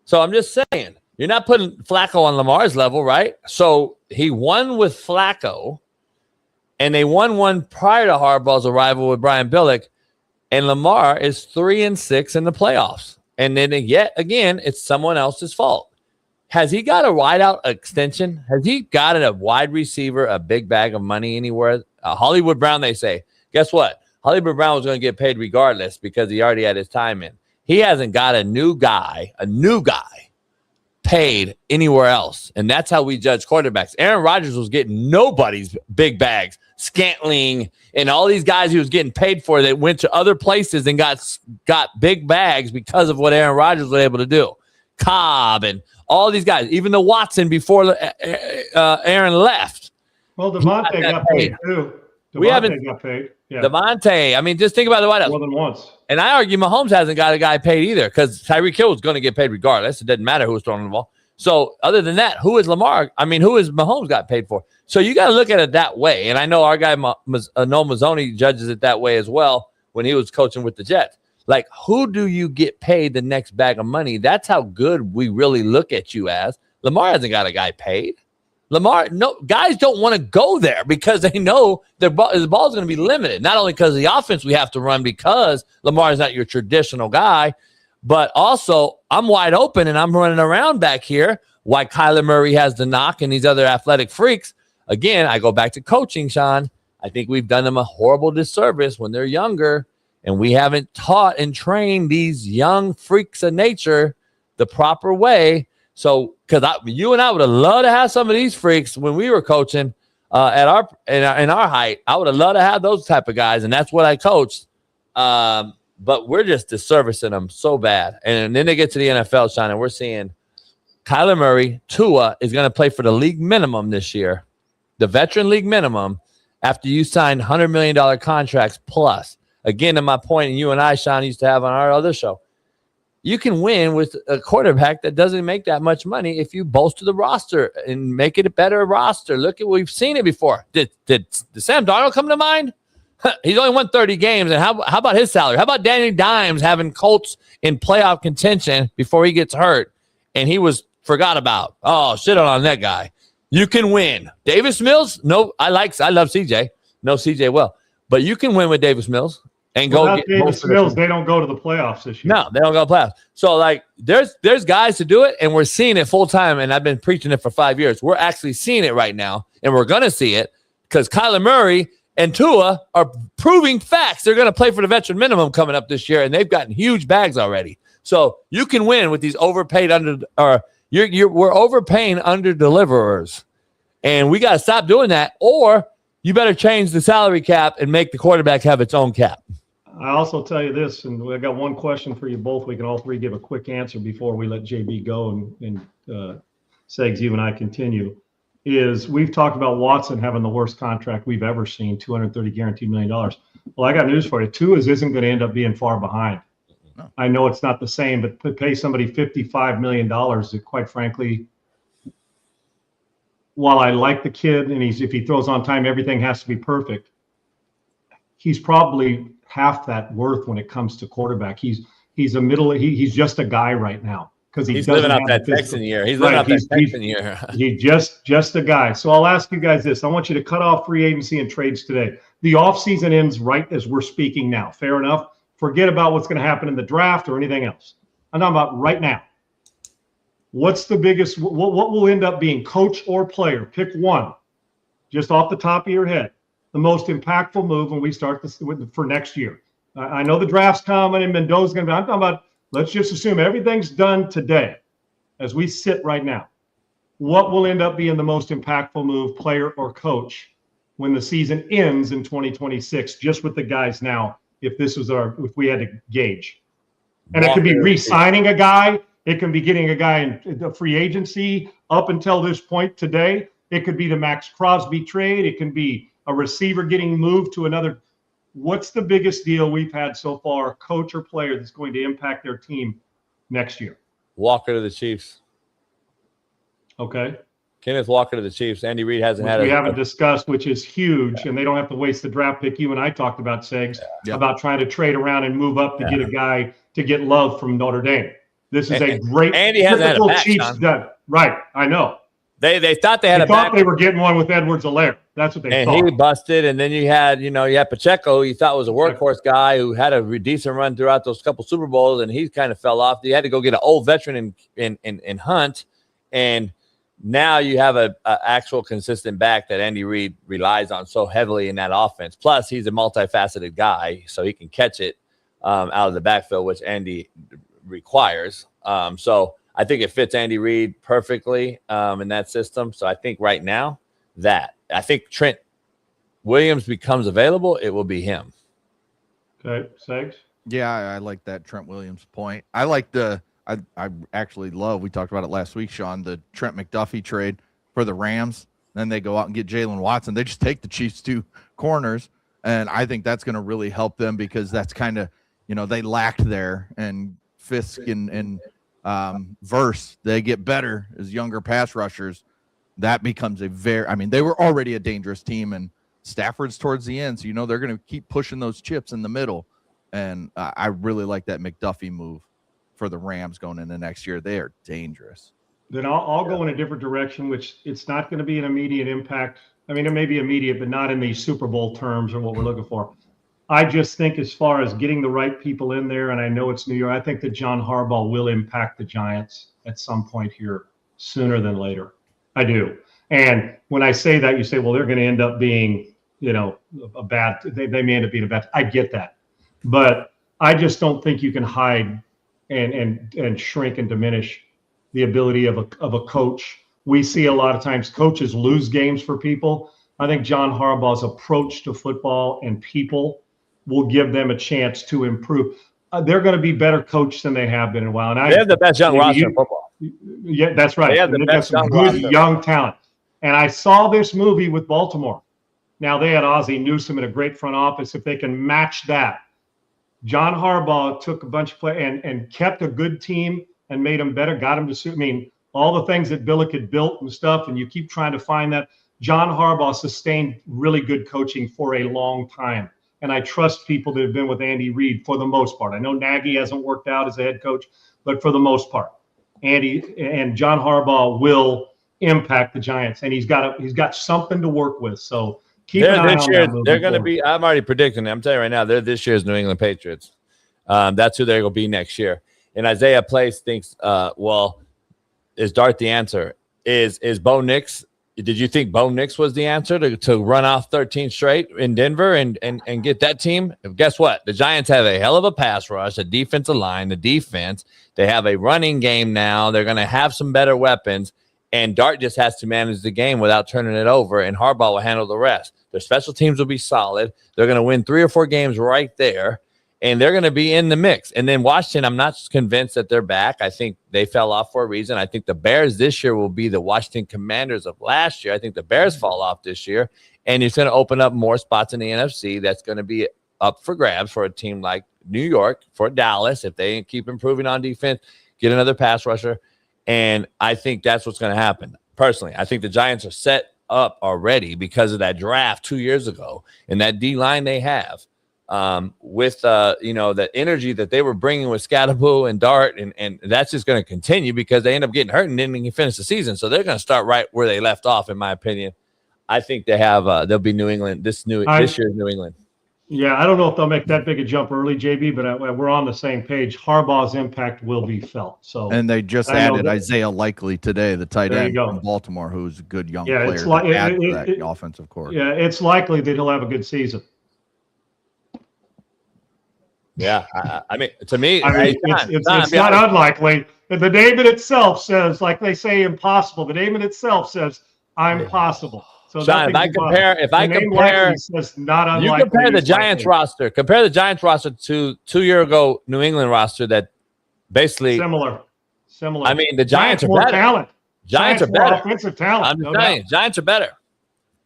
So I'm just saying, you're not putting Flacco on Lamar's level, right? So he won with Flacco, and they won one prior to Harbaugh's arrival with Brian Billick, and Lamar is 3-6 in the playoffs. And then yet again, it's someone else's fault. Has he got a wideout extension? Has he got a wide receiver, a big bag of money anywhere? Hollywood Brown, they say. Guess what? Hollywood Brown was going to get paid regardless because he already had his time in. He hasn't got a new guy paid anywhere else. And that's how we judge quarterbacks. Aaron Rodgers was getting nobody's big bags. Scantling and all these guys he was getting paid for that went to other places and got big bags because of what Aaron Rodgers was able to do. Cobb and all these guys, even the Watson before Aaron left. Well, Devontae got paid too. Devontae got paid. Yeah. Devontae, I mean, just think about the wideouts. More than once. And I argue Mahomes hasn't got a guy paid either, because Tyreek Hill was going to get paid regardless. It doesn't matter who was throwing the ball. So other than that, who is Mahomes got paid for? So you got to look at it that way. And I know our guy, Noel Mazzoni, judges it that way as well when he was coaching with the Jets. Like, who do you get paid the next bag of money? That's how good we really look at you as. Lamar hasn't got a guy paid. Guys don't want to go there because they know the ball is going to be limited. Not only because of the offense we have to run, because Lamar is not your traditional guy, But also, I'm wide open and I'm running around back here. Why Kyler Murray has the knock and these other athletic freaks. Again, I go back to coaching, Sean. I think we've done them a horrible disservice when they're younger, and we haven't taught and trained these young freaks of nature the proper way. So, because you and I would have loved to have some of these freaks when we were coaching at in our height. I would have loved to have those type of guys, and that's what I coached. But we're just disservicing them so bad. And then they get to the NFL, Sean, and we're seeing Kyler Murray, Tua is going to play for the league minimum this year, the veteran league minimum, after you sign $100 million contracts plus. Again, to my point, and you and I, Sean, used to have on our other show, you can win with a quarterback that doesn't make that much money if you bolster the roster and make it a better roster. Look at, we've seen it before. Did Sam Darnold come to mind? He's only won 30 games. And how about his salary? How about Danny Dimes having Colts in playoff contention before he gets hurt? And he was forgot about. Oh, shit on that guy. You can win. Davis Mills? No, I love CJ. No, CJ well. But you can win with Davis Mills and go get Davis Mills. They don't go to the playoffs this year. No, they don't go to the playoffs. So, like, there's guys to do it, and we're seeing it full time, and I've been preaching it for 5 years. We're actually seeing it right now, and we're going to see it because Kyler Murray and Tua are proving facts. They're going to play for the veteran minimum coming up this year, and they've gotten huge bags already. So you can win with these overpaid we're overpaying under deliverers, and we got to stop doing that. Or you better change the salary cap and make the quarterback have its own cap. I also tell you this, and I got one question for you both. We can all three give a quick answer before we let JB go and Segs, you and I continue. Is we've talked about Watson having the worst contract we've ever seen, $230 guaranteed $1 million. Well, I got news for you. Tua isn't going to end up being far behind. No. I know it's not the same, but to pay somebody $55 million, that quite frankly, while I like the kid and if he throws on time, everything has to be perfect. He's probably half that worth when it comes to quarterback. He's he's just a guy right now. Because he's living out that Texan year. He's living out that Texan year. He's just a guy. So I'll ask you guys this. I want you to cut off free agency and trades today. The offseason ends right as we're speaking now. Fair enough. Forget about what's going to happen in the draft or anything else. I'm talking about right now. What's the biggest, what will end up being, coach or player? Pick one, just off the top of your head. The most impactful move when we start this for next year. I know the draft's coming and Mendoza's going to be, I'm talking about, let's just assume everything's done today as we sit right now. What will end up being the most impactful move, player or coach, when the season ends in 2026, just with the guys now, if we had to gauge? And it could be re-signing a guy. It can be getting a guy in the free agency up until this point today. It could be the Max Crosby trade. It can be a receiver getting moved to another. What's the biggest deal we've had so far, coach or player, that's going to impact their team next year? Walker to the Chiefs. Okay. Kenneth Walker to the Chiefs. Andy Reid hasn't had. We haven't discussed, which is huge, and they don't have to waste the draft pick. You and I talked about, Segs, about trying to trade around and move up to get a guy to get love from Notre Dame. This is a great. Andy hasn't had a Chiefs done. Right, I know. They thought they had a back. They were getting one with Edwards-Helaire. That's what they thought. And he busted, and then you had Pacheco, you thought was a workhorse guy who had a decent run throughout those couple Super Bowls, and he kind of fell off. You had to go get an old veteran in Hunt, and now you have a actual consistent back that Andy Reid relies on so heavily in that offense. Plus, he's a multifaceted guy, so he can catch it out of the backfield, which Andy requires. So I think it fits Andy Reid perfectly in that system. So I think right now I think Trent Williams becomes available, it will be him. Okay, Segs? Yeah, I like that Trent Williams point. I like I actually love, we talked about it last week, Sean, the Trent McDuffie trade for the Rams. Then they go out and get Jalen Watson. They just take the Chiefs' two corners, and I think that's going to really help them because that's kind of, they lacked there. And Fisk and Verse, they get better as younger pass rushers. That becomes they were already a dangerous team, and Stafford's towards the end, so they're going to keep pushing those chips in the middle. And I really like that McDuffie move for the Rams going into next year. They are dangerous. Then I'll go in a different direction, which it's not going to be an immediate impact. I mean, it may be immediate, but not in the Super Bowl terms or what we're looking for. I just think as far as getting the right people in there, and I know it's New York, I think that John Harbaugh will impact the Giants at some point here sooner than later. I do. And when I say that, you say, well, they're going to end up being, they may end up being a bad. I get that. But I just don't think you can hide and shrink and diminish the ability of a coach. We see a lot of times coaches lose games for people. I think John Harbaugh's approach to football and people will give them a chance to improve. They're going to be better coached than they have been in a while. And they have the best young roster in football. Yeah, that's right. They have the best got some good young talent. And I saw this movie with Baltimore. Now, they had Ozzie Newsome in a great front office. If they can match that, John Harbaugh took a bunch of play and kept a good team and made them better, got them to suit. I mean, all the things that Billick had built and stuff, and you keep trying to find that. John Harbaugh sustained really good coaching for a long time. And I trust people that have been with Andy Reid for the most part. I know Nagy hasn't worked out as a head coach, but for the most part, Andy and John Harbaugh will impact the Giants, and he's got something to work with. So keep an eye on that. They're going to be. I'm already predicting it. I'm telling you right now, they're this year's New England Patriots. That's who they're going to be next year. And Isaiah Place thinks, well, is Dart the answer? Is Bo Nix? Did you think Bo Nix was the answer to run off 13 straight in Denver and get that team? Guess what? The Giants have a hell of a pass rush, a defensive line, the defense. They have a running game now. They're going to have some better weapons. And Dart just has to manage the game without turning it over, and Harbaugh will handle the rest. Their special teams will be solid. They're going to win 3 or 4 games right there, and they're going to be in the mix. And then Washington, I'm not convinced that they're back. I think they fell off for a reason. I think the Bears this year will be the Washington Commanders of last year. I think the Bears fall off this year, and it's going to open up more spots in the NFC that's going to be up for grabs for a team like New York, for Dallas, if they keep improving on defense, get another pass rusher. And I think that's what's going to happen. Personally, I think the Giants are set up already because of that draft 2 years ago and that D-line they have with, the energy that they were bringing with Scatterboo and Dart. And that's just going to continue because they end up getting hurt and didn't even finish the season. So they're going to start right where they left off, in my opinion. I think they have they'll be New England this year's New England. Yeah, I don't know if they'll make that big a jump early, JB, but we're on the same page. Harbaugh's impact will be felt. So, and they just added Isaiah Likely today, the tight end from Baltimore, who's a good young player it's like, to add to that offensive core. Yeah, it's likely that he'll have a good season. Yeah, I mean, to me, it's not unlikely. The name in itself says, like they say, impossible. The name in itself says, I'm possible. So John, if I compare, the Giants roster, compare the Giants roster to 2 year ago New England roster that basically similar. I mean, the Giants are better. Talent. Giants are better. Offensive talent. I'm just saying, Giants are better.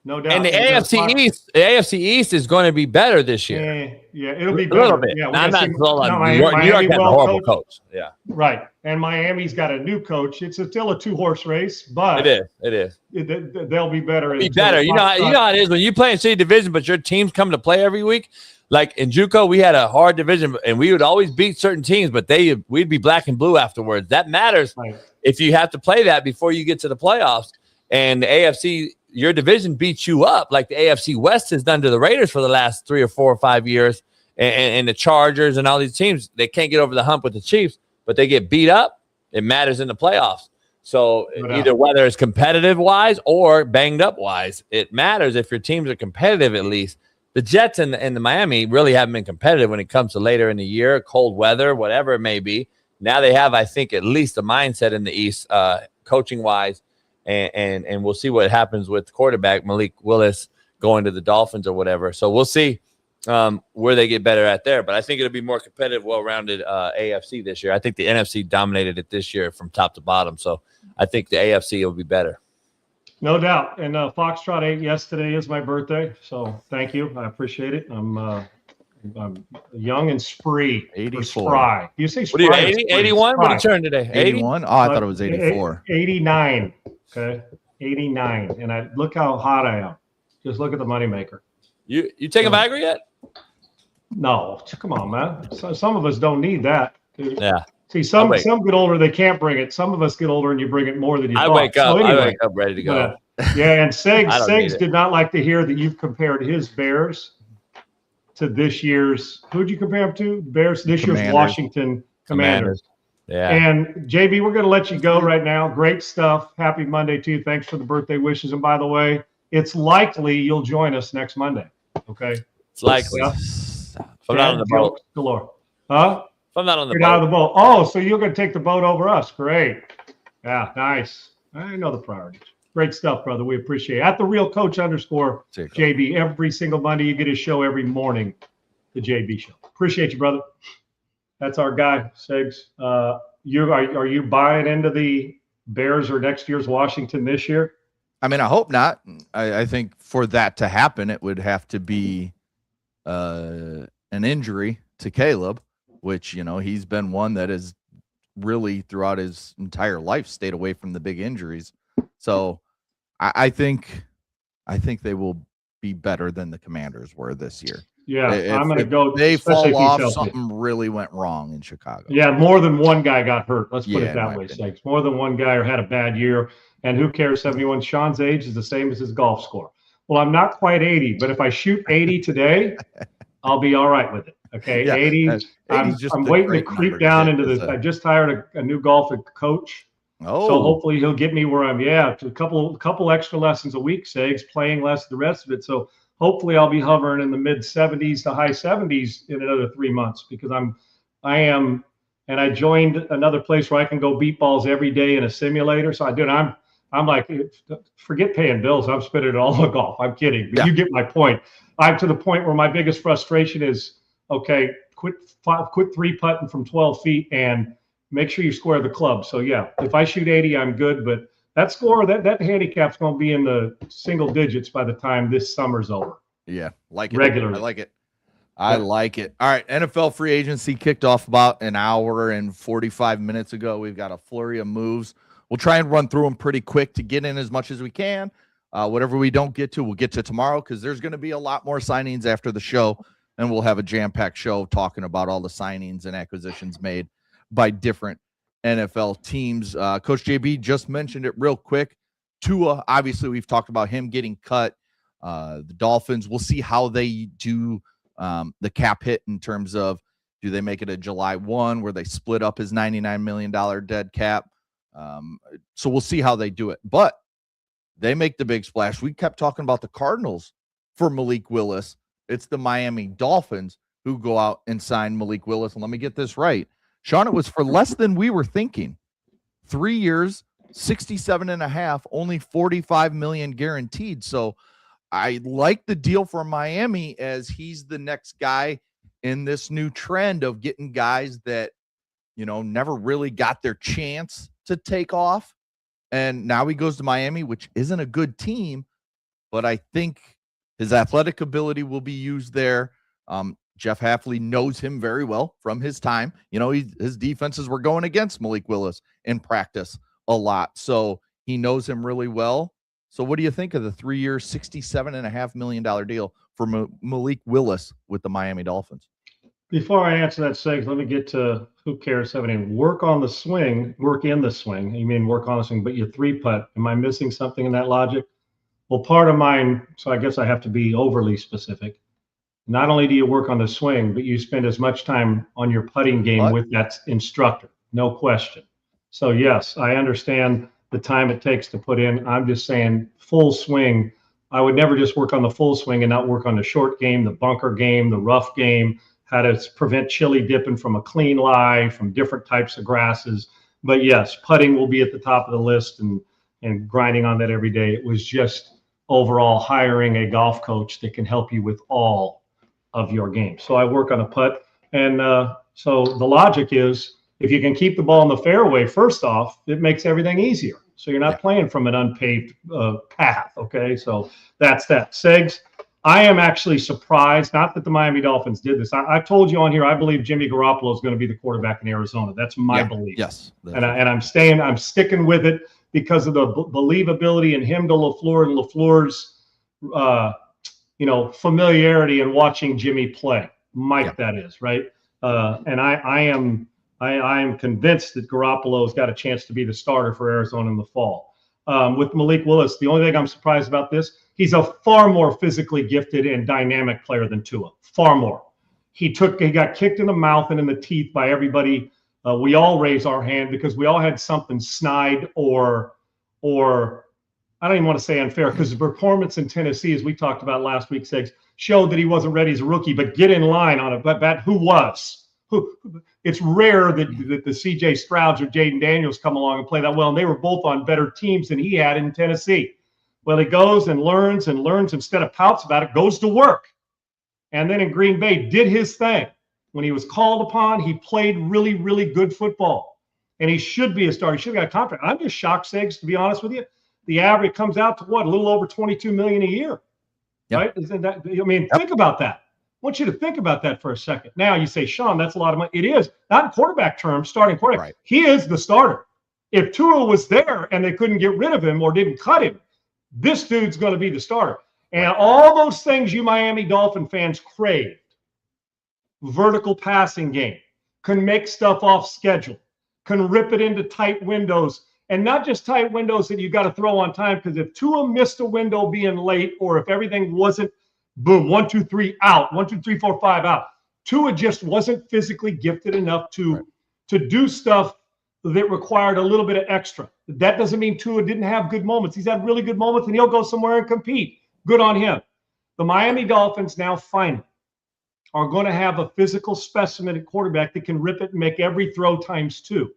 No doubt. And the AFC East is going to be better this year. Yeah, it'll be better. A little bit. Yeah, I'm not New York has a horrible coach. Yeah. Right. And Miami's got a new coach. It's still a 2-horse race, but it is. They'll be better. You know how it is when you play in city division, but your teams come to play every week. Like in JUCO, we had a hard division, and we would always beat certain teams, but we'd be black and blue afterwards. That matters if you have to play that before you get to the playoffs. And the AFC, your division beats you up like the AFC West has done to the Raiders for the last 3 or 4 or 5 years, and the Chargers and all these teams. They can't get over the hump with the Chiefs, but they get beat up. It matters in the playoffs. So either whether it's competitive wise or banged up wise, it matters if your teams are competitive at least. The Jets and the Miami really haven't been competitive when it comes to later in the year, cold weather, whatever it may be. Now they have, I think, at least a mindset in the East, coaching wise. And we'll see what happens with quarterback Malik Willis going to the Dolphins or whatever. So we'll see where they get better at there. But I think it'll be more competitive, well-rounded AFC this year. I think the NFC dominated it this year from top to bottom. So I think the AFC will be better. No doubt. And Foxtrot 8 yesterday is my birthday. So thank you. I appreciate it. I'm young and spree. 84. Spry. You say spry? What are you, 80, 81? What did you turn today? 81? Oh, I thought it was 84. 89. Okay. 89. And look how hot I am. Just look at the moneymaker. You take a Viagra yet? No. Come on, man. Some of us don't need that. Yeah. See, some get older, they can't bring it. Some of us get older and you bring it more than you thought. I wake up ready to go. Yeah, and Segs did not like to hear that you've compared his Bears to this year's, who'd you compare him to? Bears, this year's Washington Commanders. Yeah. And JB, we're going to let you go right now. Great stuff. Happy Monday to you. Thanks for the birthday wishes. And by the way, it's likely you'll join us next Monday. Okay. It's likely. Yeah. If I'm not on the boat. Galore. Huh? If I'm not on the You're boat. not on the boat. Oh, so you're going to take the boat over us. Great. Yeah, nice. I know the priorities. Great stuff, brother. We appreciate it. At the real coach _, JB, every single Monday, you get his show every morning, the JB show. Appreciate you, brother. That's our guy, Sigs. Are you buying into the Bears or next year's Washington this year? I mean, I hope not. I think for that to happen, it would have to be an injury to Caleb, which, you know, he's been one that has really throughout his entire life stayed away from the big injuries. So I think they will be better than the Commanders were this year. Yeah, I'm going to go. They fall off. Something really went wrong in Chicago. Yeah, more than one guy got hurt. Let's put it that way, Sakes. More than one guy had a bad year. And who cares? 71. Sean's age is the same as his golf score. Well, I'm not quite 80, but if I shoot 80 today, I'll be all right with it. Okay, yeah, 80. I'm waiting to creep down into this. I just hired a new golf coach. Oh, so hopefully he'll get me where I'm. Yeah, a couple extra lessons a week, Sags, playing less the rest of it. So hopefully I'll be hovering in the mid 70s to high 70s in another 3 months because I am, and I joined another place where I can go beat balls every day in a simulator. So I do. And I'm like, forget paying bills. I'm spending it all on golf. I'm kidding, but you get my point. I'm to the point where my biggest frustration is, okay, quit 3-putting from 12 feet and make sure you square the club. So yeah, if I shoot 80, I'm good. But that score, that handicap's going to be in the single digits by the time this summer's over. Yeah, like it. Regularly. I like it. I like it. All right, NFL free agency kicked off about an hour and 45 minutes ago. We've got a flurry of moves. We'll try and run through them pretty quick to get in as much as we can. Whatever we don't get to, we'll get to tomorrow because there's going to be a lot more signings after the show, and we'll have a jam-packed show talking about all the signings and acquisitions made by different NFL teams. Coach JB just mentioned it real quick. Tua, obviously, we've talked about him getting cut. The Dolphins, we'll see how they do the cap hit in terms of do they make it a July 1 where they split up his $99 million dead cap. So we'll see how they do it. But they make the big splash. We kept talking about the Cardinals for Malik Willis. It's the Miami Dolphins who go out and sign Malik Willis. And let me get this right. Sean, it was for less than we were thinking. 3 years, 67.5, only 45 million guaranteed. So I like the deal for Miami as he's the next guy in this new trend of getting guys that, you know, never really got their chance to take off. And now he goes to Miami, which isn't a good team, but I think his athletic ability will be used there. Jeff Hafley knows him very well from his time. You know, his defenses were going against Malik Willis in practice a lot. So he knows him really well. So what do you think of the 3-year, $67.5 million deal for Malik Willis with the Miami Dolphins? Before I answer that, Segs, let me get to who cares 17. Work in the swing. You mean work on the swing, but you 3-putt. Am I missing something in that logic? Well, part of mine, so I guess I have to be overly specific. Not only do you work on the swing, but you spend as much time on your putting game with that instructor. No question. So yes, I understand the time it takes to put in. I'm just saying full swing. I would never just work on the full swing and not work on the short game, the bunker game, the rough game, how to prevent chili dipping from a clean lie, from different types of grasses. But yes, putting will be at the top of the list and grinding on that every day. It was just overall hiring a golf coach that can help you with all of your games. So I work on a putt. And so the logic is if you can keep the ball in the fairway, first off, it makes everything easier. So you're not playing from an unpaved path. Okay, so that's that. Segs, I am actually surprised, not that the Miami Dolphins did this. I've told you on here, I believe Jimmy Garoppolo is going to be the quarterback in Arizona. That's my belief. Yes. And I'm sticking with it because of the believability in him to LaFleur and LaFleur's, familiarity in watching Jimmy play. Mike, that is, right? And I am convinced that Garoppolo's got a chance to be the starter for Arizona in the fall. With Malik Willis, the only thing I'm surprised about this, He's a far more physically gifted and dynamic player than Tua. Far more. He got kicked in the mouth and in the teeth by everybody. We all raised our hand because we all had something snide or I don't even want to say unfair, because the performance in Tennessee, as we talked about last week, Segs, showed that he wasn't ready as a rookie. But get in line on it. But who was? It's rare that the C.J. Strouds or Jaden Daniels come along and play that well, and they were both on better teams than he had in Tennessee. Well, he goes and learns instead of pouts about it, goes to work. And then in Green Bay, did his thing. When he was called upon, he played really, really good football. And he should be a starter. He should have got a contract. I'm just shocked, Segs, to be honest with you. The average comes out to what? A little over $22 million a year. Yep. Right? Isn't that, I mean, think about that. I want you to think about that for a second. Now you say, Sean, that's a lot of money. It is. Not in quarterback terms, starting quarterback. Right. He is the starter. If Tua was there and they couldn't get rid of him or didn't cut him, this dude's going to be the starter. And all those things you Miami Dolphin fans craved, vertical passing game, can make stuff off schedule, can rip it into tight windows, and not just tight windows that you got to throw on time, because if Tua missed a window being late, or if everything wasn't, boom, 1, 2, 3 out, 1, 2, 3, 4, 5 out, Tua just wasn't physically gifted enough to do stuff that required a little bit of extra. That doesn't mean Tua didn't have good moments. He's had really good moments, and he'll go somewhere and compete. Good on him. The Miami Dolphins now finally are going to have a physical specimen at quarterback that can rip it and make every throw ×2.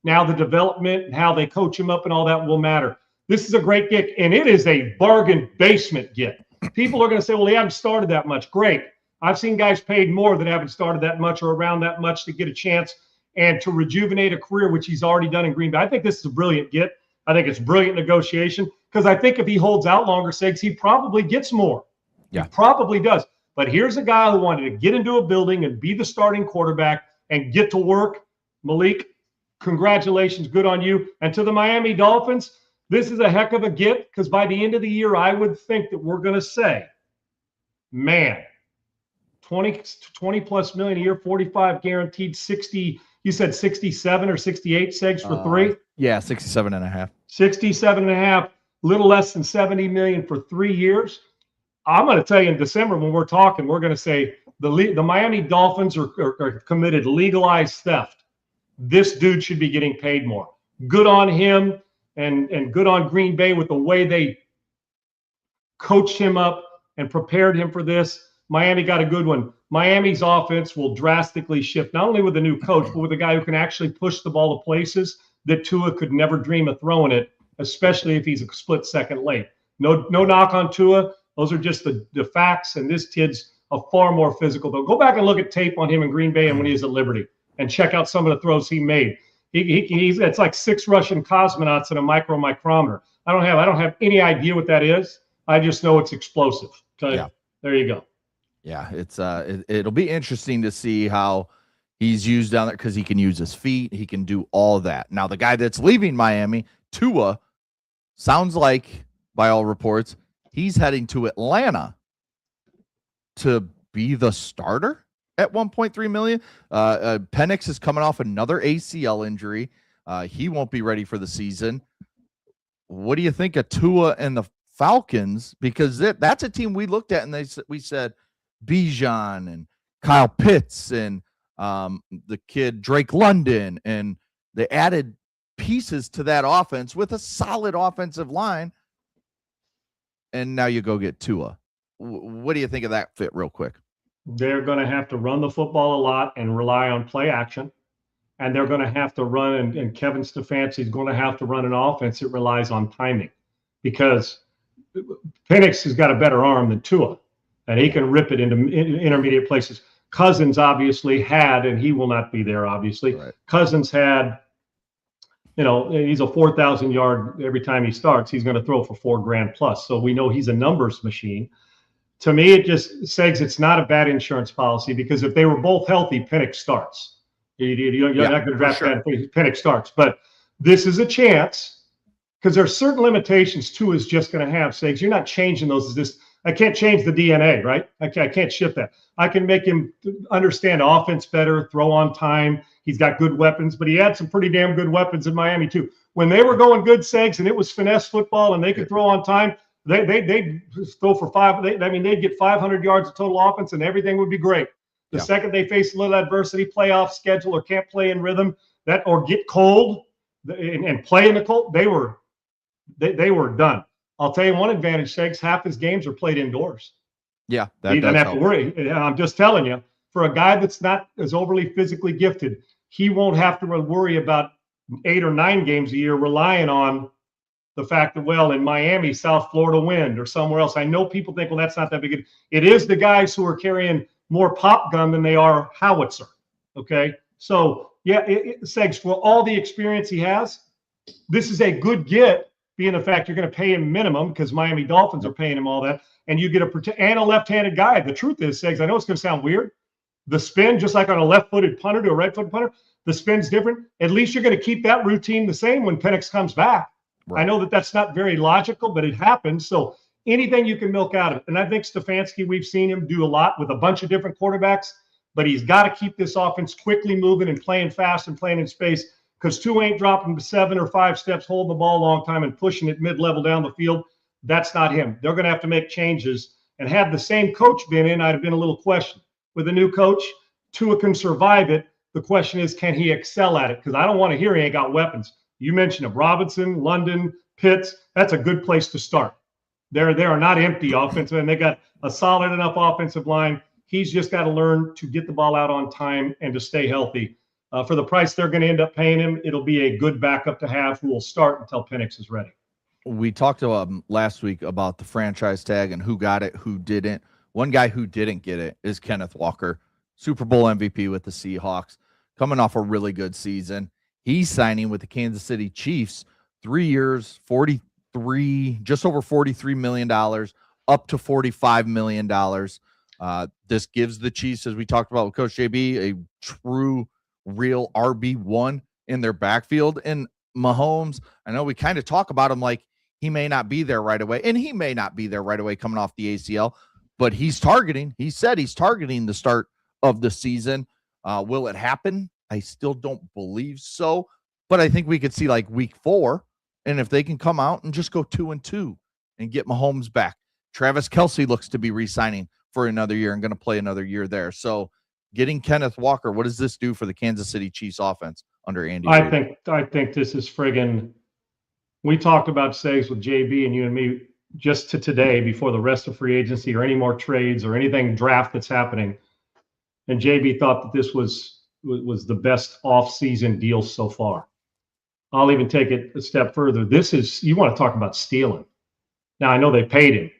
Now the development and how they coach him up and all that will matter. This is a great gig, and it is a bargain basement gig. People are going to say, well, he hasn't started that much. Great. I've seen guys paid more that haven't started that much or around that much to get a chance and to rejuvenate a career, which he's already done in Green Bay. I think this is a brilliant get. I think it's brilliant negotiation, because I think if he holds out longer, Segs, he probably gets more. Yeah. He probably does. But here's a guy who wanted to get into a building and be the starting quarterback and get to work. Malik, congratulations. Good on you. And to the Miami Dolphins, this is a heck of a get, because by the end of the year, I would think that we're going to say, man, 20 plus million a year, 45 guaranteed, 60. You said 67 or 68, Segs, for 3? Yeah, 67.5. 67.5, little less than 70 million for 3 years. I'm going to tell you, in December when we're talking, we're going to say the Miami Dolphins are committed legalized theft. This dude should be getting paid more. Good on him, and good on Green Bay with the way they coached him up and prepared him for this. Miami got a good one. Miami's offense will drastically shift, not only with a new coach, but with a guy who can actually push the ball to places that Tua could never dream of throwing it, especially if he's a split second late. No knock on Tua. Those are just the facts, and this kid's a far more physical. Though, go back and look at tape on him in Green Bay and when he was at Liberty, and check out some of the throws he made. It's like 6 Russian cosmonauts in a micrometer. I don't have any idea what that is. I just know it's explosive. Okay, yeah. There you go. Yeah, it'll be interesting to see how he's used down there, because he can use his feet. He can do all that. Now, the guy that's leaving Miami, Tua, sounds like, by all reports, he's heading to Atlanta to be the starter at $1.3 million. Penix is coming off another ACL injury. He won't be ready for the season. What do you think of Tua and the Falcons? Because that's a team we looked at and we said Bijan and Kyle Pitts and the kid Drake London, and they added pieces to that offense with a solid offensive line. And now you go get Tua. What do you think of that fit, real quick? They're going to have to run the football a lot and rely on play action. And they're going to have to run, and Kevin Stefanski is going to have to run an offense that relies on timing, because Penix has got a better arm than Tua, and he can rip it into intermediate places. Cousins obviously had, and he will not be there, obviously. Right. Cousins had, he's a 4,000 yard every time he starts. He's going to throw for $4,000 plus. So we know he's a numbers machine. To me, it just says it's not a bad insurance policy, because if they were both healthy, Penix starts. You're not going to draft that. Penix starts. But this is a chance, because there's certain limitations Tua is just going to have. Segs, you're not changing those. I can't change the DNA, right? I can't shift that. I can make him understand offense better, throw on time. He's got good weapons, but he had some pretty damn good weapons in Miami too. When they were going good, Segs, and it was finesse football and they could throw on time, They'd go for they'd get 500 yards of total offense and everything would be great. The second they face a little adversity, playoff schedule, or can't play in rhythm, or get cold and play in the cold, they were done. I'll tell you one advantage, Segs, half his games are played indoors. Yeah, you don't have to worry. I'm just telling you, for a guy that's not as overly physically gifted, he won't have to worry about 8 or 9 games a year relying on the fact that, well, in Miami, South Florida wind or somewhere else. I know people think, well, that's not that big. It is the guys who are carrying more pop gun than they are howitzer. Okay. So yeah, Segs, for all the experience he has, this is a good get, being the fact you're going to pay him minimum because Miami Dolphins are paying him all that. And you get a left-handed guy. The truth is, Segs, I know it's going to sound weird. The spin, just like on a left-footed punter to a right-footed punter, the spin's different. At least you're going to keep that routine the same when Penix comes back. Right. I know that that's not very logical, but it happens. So anything you can milk out of it. And I think Stefanski, we've seen him do a lot with a bunch of different quarterbacks, but he's got to keep this offense quickly moving and playing fast and playing in space, because two ain't dropping 7 or 5 steps, holding the ball a long time and pushing it mid-level down the field. That's not him. They're going to have to make changes. And had the same coach been in, I'd have been a little question. With a new coach, Tua can survive it. The question is, can he excel at it? Because I don't want to hear he ain't got weapons. You mentioned of Robinson, London, Pitts. That's a good place to start. They are not empty offensive, and they got a solid enough offensive line. He's just got to learn to get the ball out on time and to stay healthy. For the price they're going to end up paying him, it'll be a good backup to have who will start until Penix is ready. We talked last week about the franchise tag and who got it, who didn't. One guy who didn't get it is Kenneth Walker, Super Bowl MVP with the Seahawks, coming off a really good season. He's signing with the Kansas City Chiefs, 3 years, just over $43 million, up to $45 million. This gives the Chiefs, as we talked about with Coach JB, a true, real RB1 in their backfield. And Mahomes, I know we kind of talk about him like he may not be there right away, and he may not be there right away coming off the ACL, but he said he's targeting the start of the season. Will it happen? I still don't believe so, but I think we could see like week 4, and if they can come out and just go 2-2 and get Mahomes back. Travis Kelce looks to be re-signing for another year and going to play another year there. So getting Kenneth Walker, what does this do for the Kansas City Chiefs offense under Andy Reid? I think this is friggin'. We talked about saves with JB and you and me just to today before the rest of free agency or any more trades or anything draft that's happening. And JB thought that this was the best off-season deal so far. I'll even take it a step further. You want to talk about stealing. Now, I know they paid him,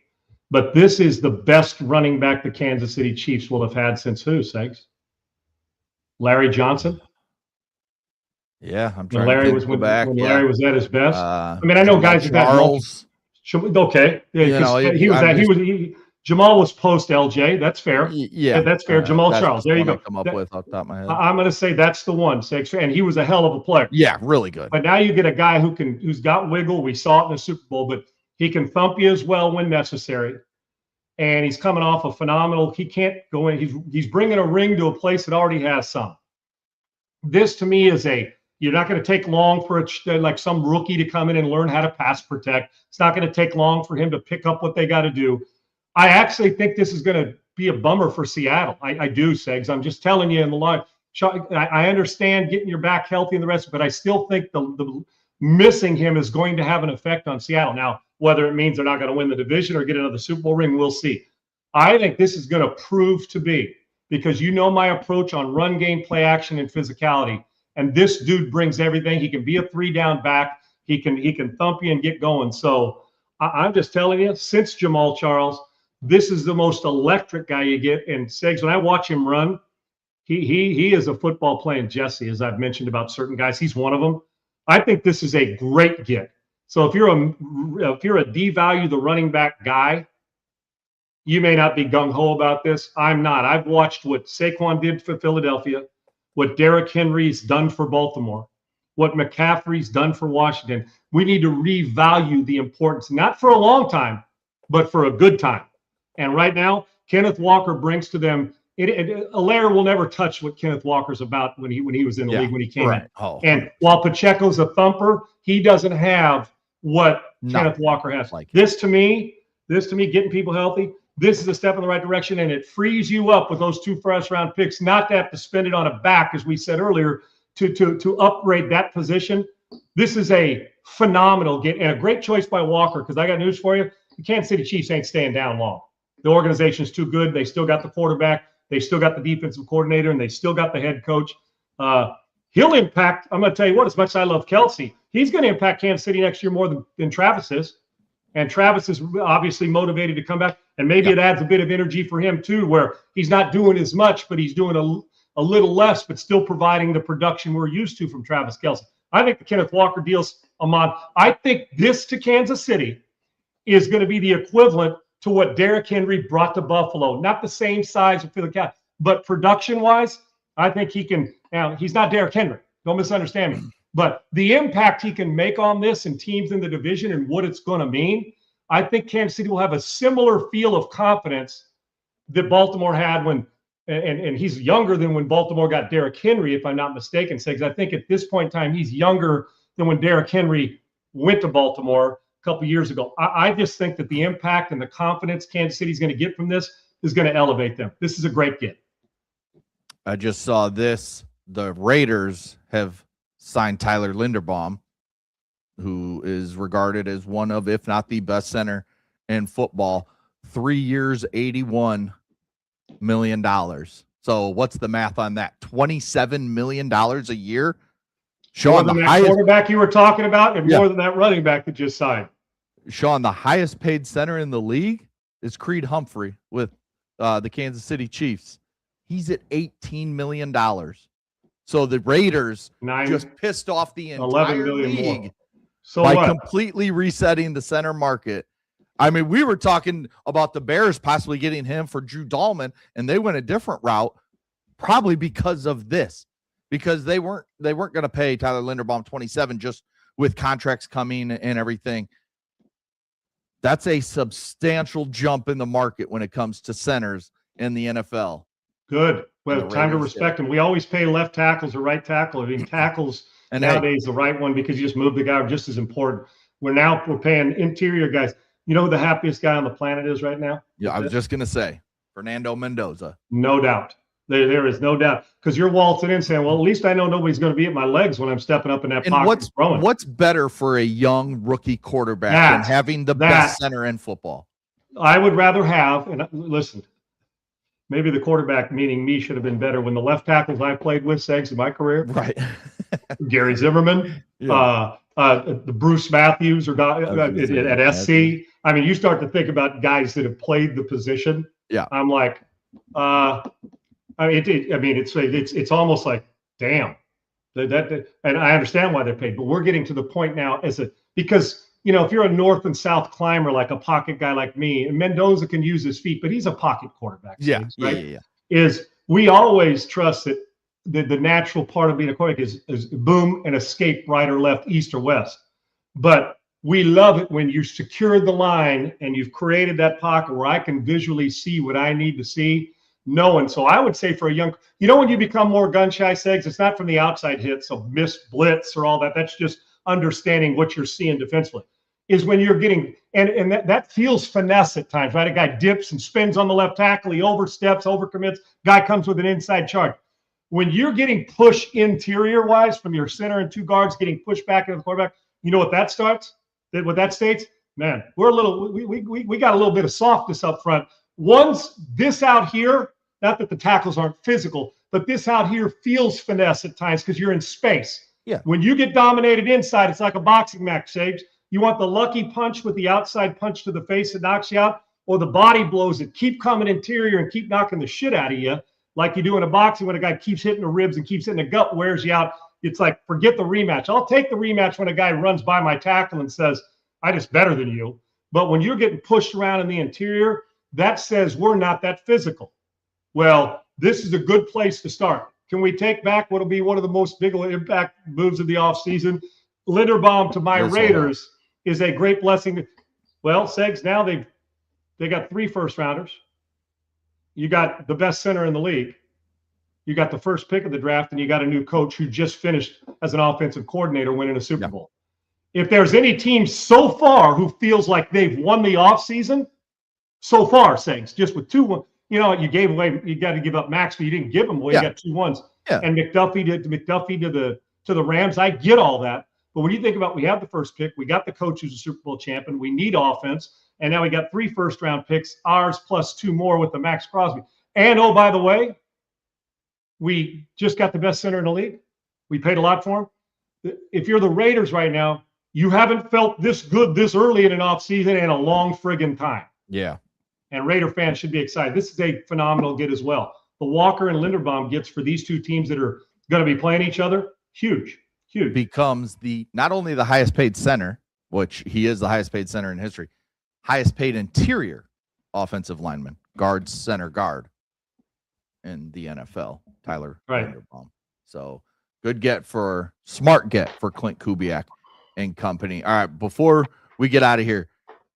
but this is the best running back the Kansas City Chiefs will have had since who, Segs? Larry Johnson? Yeah, I'm trying to go back. When Larry was at his best. I mean, I know guys that Charles. Okay. Yeah, Jamal was post LJ. That's fair. Yeah, that's fair. Jamal Charles. There you go. Come up with off the top of my head. I'm going to say that's the one, and he was a hell of a player. Yeah, really good. But now you get a guy who's got wiggle. We saw it in the Super Bowl, but he can thump you as well when necessary. And he's coming off a phenomenal. He can't go in. He's bringing a ring to a place that already has some. This to me is you're not going to take long for like some rookie to come in and learn how to pass protect. It's not going to take long for him to pick up what they got to do. I actually think this is going to be a bummer for Seattle. I do, Segs. I'm just telling you in the line. I understand getting your back healthy and the rest, but I still think the missing him is going to have an effect on Seattle. Now, whether it means they're not going to win the division or get another Super Bowl ring, we'll see. I think this is going to prove to be, because you know my approach on run game, play action, and physicality. And this dude brings everything. He can be a 3-down back. He can thump you and get going. So I'm just telling you, since Jamal Charles, this is the most electric guy you get. And Segs, when I watch him run, he is a football playing Jesse, as I've mentioned about certain guys. He's one of them. I think this is a great get. So if you're a devalue the running back guy, you may not be gung-ho about this. I'm not. I've watched what Saquon did for Philadelphia, what Derrick Henry's done for Baltimore, what McCaffrey's done for Washington. We need to revalue the importance, not for a long time, but for a good time. And right now, Kenneth Walker brings to them. Allaire will never touch what Kenneth Walker's about when he was in the league when he came in. And while Pacheco's a thumper, he doesn't have what Kenneth Walker has. Like This to me, getting people healthy, this is a step in the right direction, and it frees you up with those 2 first-round picks not to have to spend it on a back, as we said earlier, to upgrade that position. This is a phenomenal get and a great choice by Walker, because I got news for you. The Kansas City Chiefs ain't staying down long. The organization is too good. They still got the quarterback. They still got the defensive coordinator, and they still got the head coach. He'll impact, I'm going to tell you what, as much as I love Kelsey, he's going to impact Kansas City next year more than Travis is. And Travis is obviously motivated to come back. And maybe it adds a bit of energy for him too, where he's not doing as much, but he's doing a little less, but still providing the production we're used to from Travis Kelce. I think the Kenneth Walker deal's, Ahmad, I think this to Kansas City is going to be the equivalent to what Derrick Henry brought to Buffalo. Not the same size for the cat, but production-wise, I think he can. Now, he's not Derrick Henry. Don't misunderstand me. But the impact he can make on this and teams in the division and what it's going to mean, I think Kansas City will have a similar feel of confidence that Baltimore had when, and he's younger than when Baltimore got Derrick Henry, if I'm not mistaken, because I think at this point in time, he's younger than when Derrick Henry went to Baltimore a couple years ago. I just think that the impact and the confidence Kansas City is going to get from this is going to elevate them. This is a great get. I just saw this. The Raiders have signed Tyler Linderbaum, who is regarded as one of, if not the best center in football. 3 years, $81 million. So what's the math on that? $27 million a year. More than that quarterback you were talking about, and more than that running back that just signed. Sean, the highest paid center in the league is Creed Humphrey with the Kansas City Chiefs. He's at $18 million. So the Raiders just pissed off the entire league more. So by completely resetting the center market. I mean, we were talking about the Bears possibly getting him for Drew Dahlman, and they went a different route, probably because of this, because they weren't going to pay Tyler Linderbaum 27 just with contracts coming and everything. That's a substantial jump in the market when it comes to centers in the NFL. Good. Well, time to respect him. We always pay left tackles or right tackle. I mean, tackles and nowadays the right one, because you just move the guy, just as important. We're paying interior guys. You know who the happiest guy on the planet is right now? Yeah, I was just going to say Fernando Mendoza. No doubt. There is no doubt, because you're waltzing in saying, well, at least I know nobody's going to be at my legs when I'm stepping up in that pocket. What's better for a young rookie quarterback than having the best center in football? I would rather have, and listen, maybe the quarterback, meaning me, should have been better when the left tackles I played with, Segs, in my career. Right. Gary Zimmerman, the Bruce Matthews at SC. I mean, you start to think about guys that have played the position. Yeah. I'm like, it's almost like, damn. And I understand why they're paid, but we're getting to the point now because if you're a north and south climber, like a pocket guy like me, and Mendoza can use his feet, but he's a pocket quarterback. Yeah. Is we always trust that the natural part of being a quarterback is boom and escape right or left, east or west. But we love it when you secured the line and you've created that pocket where I can visually see what I need to see. And so I would say for a young, when you become more gun shy, Segs, it's not from the outside hits of missed blitz or all that. That's just understanding what you're seeing defensively. Is when you're getting, and that feels finesse at times, right? A guy dips and spins on the left tackle, he oversteps, overcommits, guy comes with an inside charge. When you're getting pushed interior-wise from your center and two guards getting pushed back into the quarterback, you know what that starts? What that states? Man, we're a little, we got a little bit of softness up front. Once this out here, not that the tackles aren't physical, but this out here feels finesse at times because you're in space. Yeah. When you get dominated inside, it's like a boxing match, Sage. You want the lucky punch with the outside punch to the face that knocks you out, or the body blows that keep coming interior and keep knocking the shit out of you, like you do in a boxing when a guy keeps hitting the ribs and keeps hitting the gut, wears you out. It's like, forget the rematch. I'll take the rematch when a guy runs by my tackle and says, I'm just better than you. But when you're getting pushed around in the interior, that says we're not that physical. Well, this is a good place to start. Can we take back what will be one of the most big impact moves of the offseason? Linderbaum to my Raiders is a great blessing. Well, Segs, now they got 3 first-rounders. You got the best center in the league. You got the first pick of the draft, and you got a new coach who just finished as an offensive coordinator winning a Super Bowl. if there's any team so far who feels like they've won the offseason, so far, Saints, just with 2-1, you gave away, you got to give up Max, but you didn't give them away. You got 2 1s. Yeah. And McDuffie to the Rams. I get all that. But when you think about, we have the first pick, we got the coach who's a Super Bowl champion, we need offense, and now we got 3 first-round picks, ours plus 2 more with the Max Crosby. And, oh, by the way, we just got the best center in the league. We paid a lot for him. If you're the Raiders right now, you haven't felt this good this early in an offseason in a long friggin' time. Yeah. And Raider fans should be excited. This is a phenomenal get as well. The Walker and Linderbaum gets for these 2 teams that are going to be playing each other, huge. Becomes not only the highest paid center, which he is the highest paid center in history, highest paid interior offensive lineman, guard, center guard in the NFL, Tyler Linderbaum. So smart get for Clint Kubiak and company. All right, before we get out of here,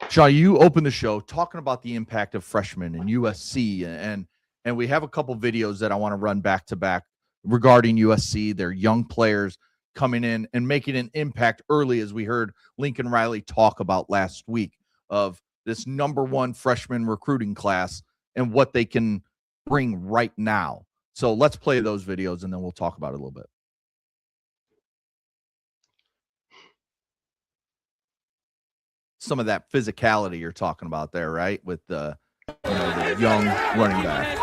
Sean, you opened the show talking about the impact of freshmen in USC, and we have a couple videos that I want to run back to back regarding USC, their young players coming in and making an impact early, as we heard Lincoln Riley talk about last week, of this #1 freshman recruiting class and what they can bring right now. So let's play those videos and then we'll talk about it a little bit. Some of that physicality you're talking about there, right? With the young running back.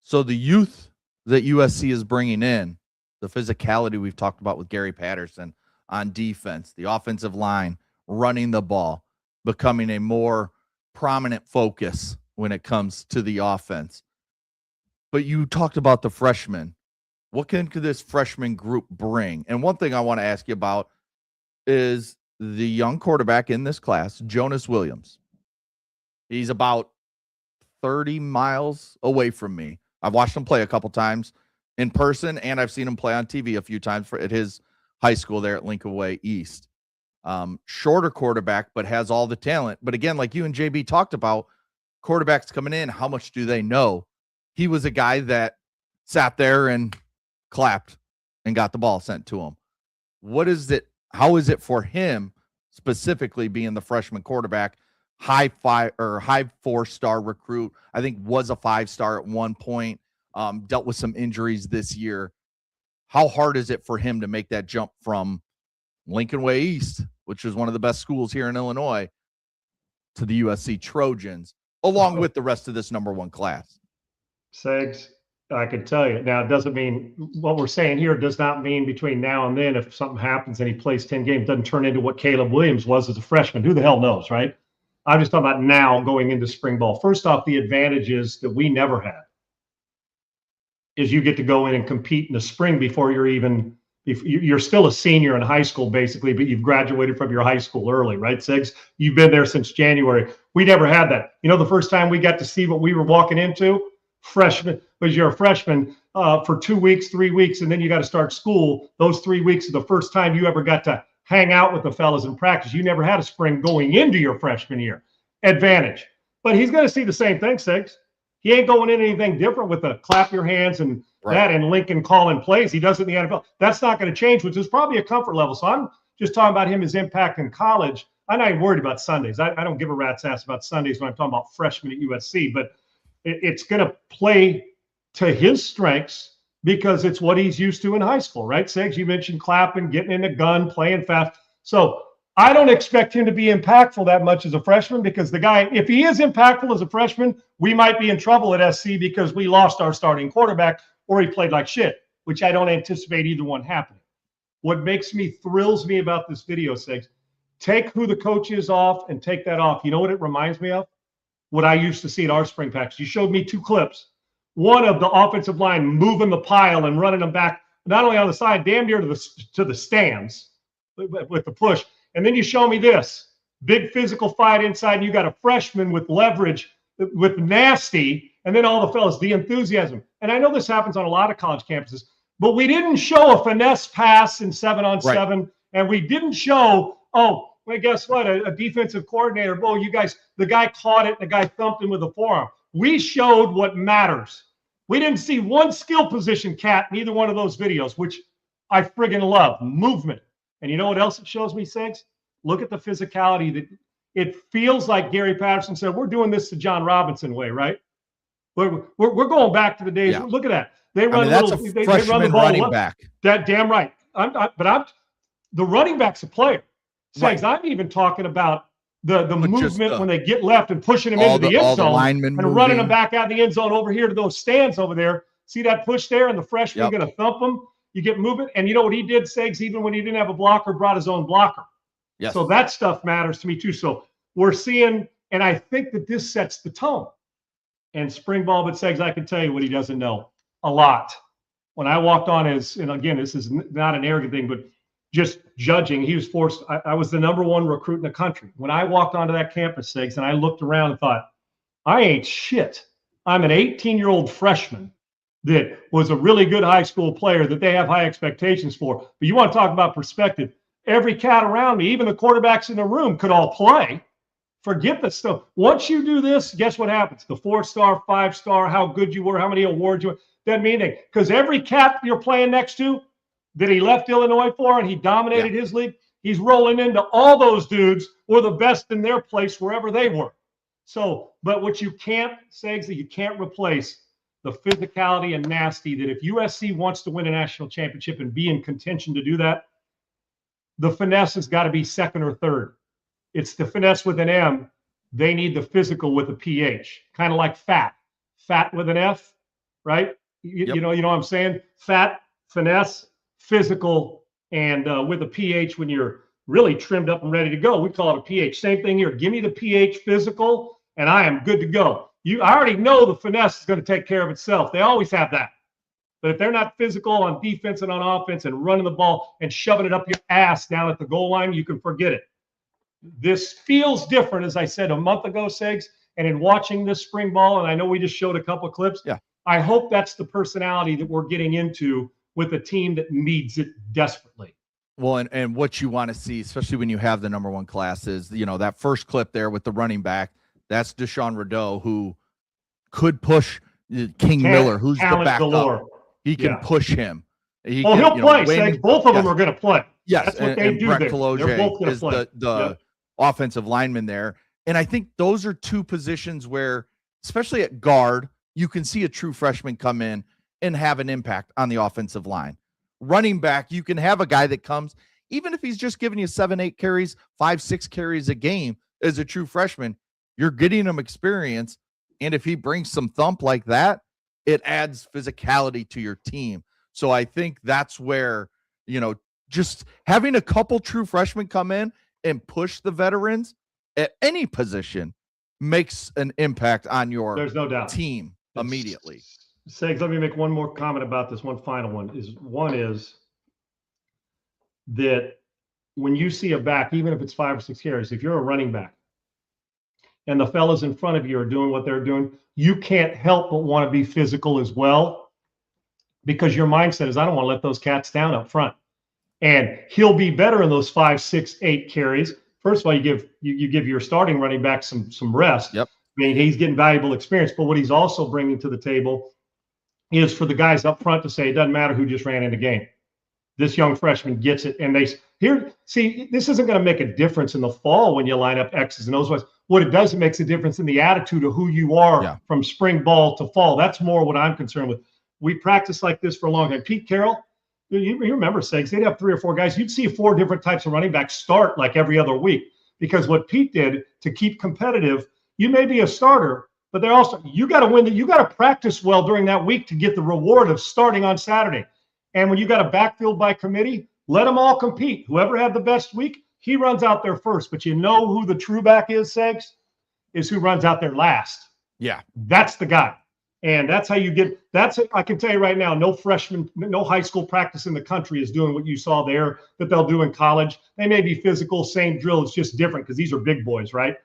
So the youth that USC is bringing in, the physicality we've talked about with Gary Patterson on defense, the offensive line, running the ball, becoming a more prominent focus when it comes to the offense. But you talked about the freshmen. What could this freshman group bring? And one thing I want to ask you about is the young quarterback in this class, Jonas Williams. He's about 30 miles away from me. I've watched him play a couple times in person, and I've seen him play on TV a few times at his high school there at Lincoln Way East. Shorter quarterback, but has all the talent. But again, like you and JB talked about, quarterbacks coming in, how much do they know? He was a guy that sat there and clapped and got the ball sent to him. What is it? How is it for him specifically being the freshman quarterback? High 4-star recruit. I think was a 5-star at one point. Dealt with some injuries this year. How hard is it for him to make that jump from Lincoln Way East, which is one of the best schools here in Illinois, to the USC Trojans, along with the rest of this #1 class? Segs, I can tell you. Now, it doesn't mean what we're saying here does not mean between now and then, if something happens and he plays 10 games, doesn't turn into what Caleb Williams was as a freshman. Who the hell knows, right? I'm just talking about now going into spring ball. First off, the advantages that we never had is you get to go in and compete in the spring before you're still a senior in high school, basically, but you've graduated from your high school early, right, Sigs? You've been there since January. We never had that. The first time we got to see what we were walking into, freshman, was you're a freshman for 2 weeks, 3 weeks, and then you got to start school. Those 3 weeks are the first time you ever got to hang out with the fellas in practice. You never had a spring going into your freshman year. Advantage. But he's going to see the same thing, Sigs. He ain't going in anything different with the clap your hands and that and Lincoln calling plays. He does it in the NFL. That's not going to change, which is probably a comfort level. So I'm just talking about his impact in college. I'm not even worried about Sundays. I don't give a rat's ass about Sundays when I'm talking about freshmen at USC, but it's going to play to his strengths because it's what he's used to in high school, right? Sigs, you mentioned clapping, getting in the gun, playing fast. So I don't expect him to be impactful that much as a freshman because the guy, if he is impactful as a freshman, we might be in trouble at SC because we lost our starting quarterback or he played like shit, which I don't anticipate either one happening. What thrills me about this video, Sigs, take who the coach is off and take that off. You know what it reminds me of? What I used to see at our spring practice. You showed me 2 clips. One of the offensive line moving the pile and running them back, not only on the side, damn near to the stands with the push. And then you show me this big physical fight inside. And you got a freshman with leverage, with nasty, and then all the fellas, the enthusiasm. And I know this happens on a lot of college campuses, but we didn't show a finesse pass in 7-on-7, and we didn't show, well, guess what? A defensive coordinator, well, you guys, the guy caught it, and the guy thumped him with a forearm. We showed what matters. We didn't see one skill position cat in either one of those videos, which I friggin' love. Movement. And you know what else it shows me, Segs? Look at the physicality. That it feels like Gary Patterson said, we're doing this the John Robinson way, right? We're going back to the days. Yeah. Look at that. They run that's a freshman they run the ball running back. That damn right. The running back's a player. Segs, right. I'm even talking about the movement when they get left and pushing them into the end zone and running them back out of the end zone over here to those stands over there. See that push there, and the freshman going to thump them. You get movement, and you know what he did, Segs? Even when he didn't have a blocker, brought his own blocker. Yes. So that stuff matters to me too. So we're seeing, and I think that this sets the tone. And spring ball, but Segs, I can tell you what he doesn't know. A lot. When I walked on and again, this is not an arrogant thing, but just judging, he was forced. I was the #1 recruit in the country. When I walked onto that campus, Segs, and I looked around and thought, I ain't shit. I'm an 18-year-old freshman that was a really good high school player that they have high expectations for. But you want to talk about perspective. Every cat around me, even the quarterbacks in the room, could all play. Forget the stuff. Once you do this, guess what happens? The 4-star, 5-star, how good you were, how many awards you were, doesn't mean anything. Because every cat you're playing next to that he left Illinois for and he dominated his league, he's rolling into all those dudes were the best in their place wherever they were. So, but what you can't say is that you can't replace the physicality and nasty that if USC wants to win a national championship and be in contention to do that, the finesse has got to be second or third. It's the finesse with an M. They need the physical with a PH, kind of like fat with an F, right? You know what I'm saying? Fat, finesse, physical, and with a PH when you're really trimmed up and ready to go. We call it a PH. Same thing here. Give me the PH physical, and I am good to go. I already know the finesse is going to take care of itself. They always have that. But if they're not physical on defense and on offense and running the ball and shoving it up your ass down at the goal line, you can forget it. This feels different, as I said a month ago, Segs, and in watching this spring ball, and I know we just showed a couple of clips, I hope that's the personality that we're getting into with a team that needs it desperately. Well, and what you want to see, especially when you have the #1 class, is, that first clip there with the running back, that's Deshaun Rideau, who could push King Miller, who's the backup. He can push him. He'll play, Segs. Both of them are going to play. Yes, that's what they do. Brett They're both going to play. The offensive lineman there. And I think those are two positions where, especially at guard, you can see a true freshman come in and have an impact on the offensive line. Running back, you can have a guy that comes, even if he's just giving you 7-8 carries, 5-6 carries a game as a true freshman, you're getting him experience. And if he brings some thump like that, it adds physicality to your team. So I think that's where, just having a couple true freshmen come in and push the veterans at any position makes an impact on your There's no doubt. Team immediately. Segs, let me make one more comment about this. One final one is that when you see a back, even if it's 5 or 6 carries, if you're a running back and the fellas in front of you are doing what they're doing, you can't help but want to be physical as well, because your mindset is, I don't want to let those cats down up front. And he'll be better in those 5, 6, 8 carries. First of all, you give your starting running back some rest. Yep. I mean, he's getting valuable experience, but what he's also bringing to the table is for the guys up front to say, it doesn't matter who just ran in the game. This young freshman gets it. And this isn't going to make a difference in the fall when you line up X's and O's. What it does, it makes a difference in the attitude of who you are from spring ball to fall. That's more what I'm concerned with. We practice like this for a long time. Pete Carroll, you remember, Segs, they'd have 3 or 4 guys. You'd see 4 different types of running backs start like every other week, because what Pete did to keep competitive, you may be a starter, but they're also, you got to win. You got to practice well during that week to get the reward of starting on Saturday. And when you got a backfield by committee, let them all compete. Whoever had the best week, he runs out there first. But you know who the true back is, Segs? Is who runs out there last. Yeah. That's the guy. And that's how you get – I can tell you right now, no freshman, no high school practice in the country is doing what you saw there that they'll do in college. They may be physical, same drill. It's just different because these are big boys, right?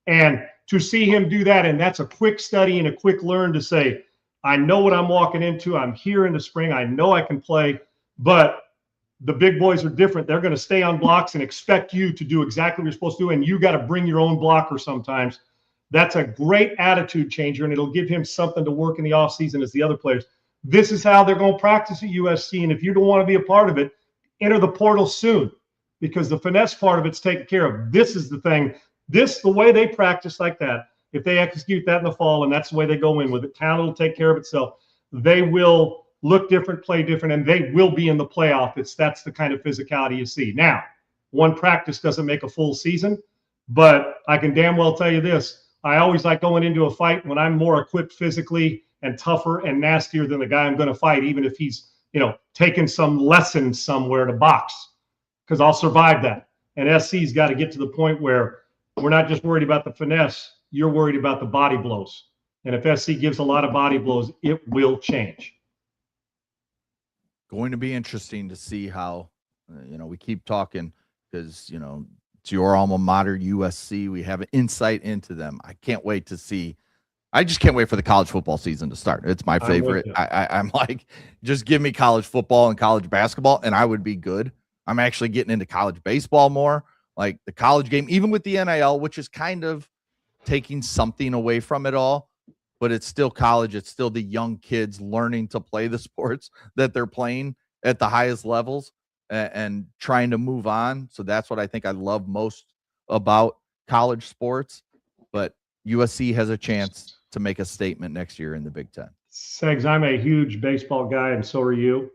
And to see him do that, and that's a quick study and a quick learn to say, I know what I'm walking into. I'm here in the spring. I know I can play. But the big boys are different. They're going to stay on blocks and expect you to do exactly what you're supposed to do, and you got to bring your own blocker sometimes. That's a great attitude changer, and it'll give him something to work in the offseason as the other players. This is how they're going to practice at USC, and if you don't want to be a part of it, enter the portal soon, because the finesse part of it's taken care of. This is the thing. The way they practice like that, if they execute that in the fall, and that's the way they go in with it, talent will take care of itself. They will look different, play different, and they will be in the playoff. That's the kind of physicality you see. Now, one practice doesn't make a full season, but I can damn well tell you this. I always like going into a fight when I'm more equipped physically and tougher and nastier than the guy I'm going to fight, even if he's, taking some lessons somewhere to box, because I'll survive that. And SC's got to get to the point where we're not just worried about the finesse. You're worried about the body blows. And if SC gives a lot of body blows, it will change. Going to be interesting to see how, we keep talking because, it's your alma mater, USC. We have an insight into them. I can't wait to see. I just can't wait for the college football season to start. It's my favorite. I'm like, just give me college football and college basketball, and I would be good. I'm actually getting into college baseball more, like the college game, even with the NIL, which is kind of taking something away from it all. But it's still college. It's still the young kids learning to play the sports that they're playing at the highest levels and trying to move on. So that's what I think I love most about college sports. But USC has a chance to make a statement next year in the Big Ten. Segs, I'm a huge baseball guy, and so are you.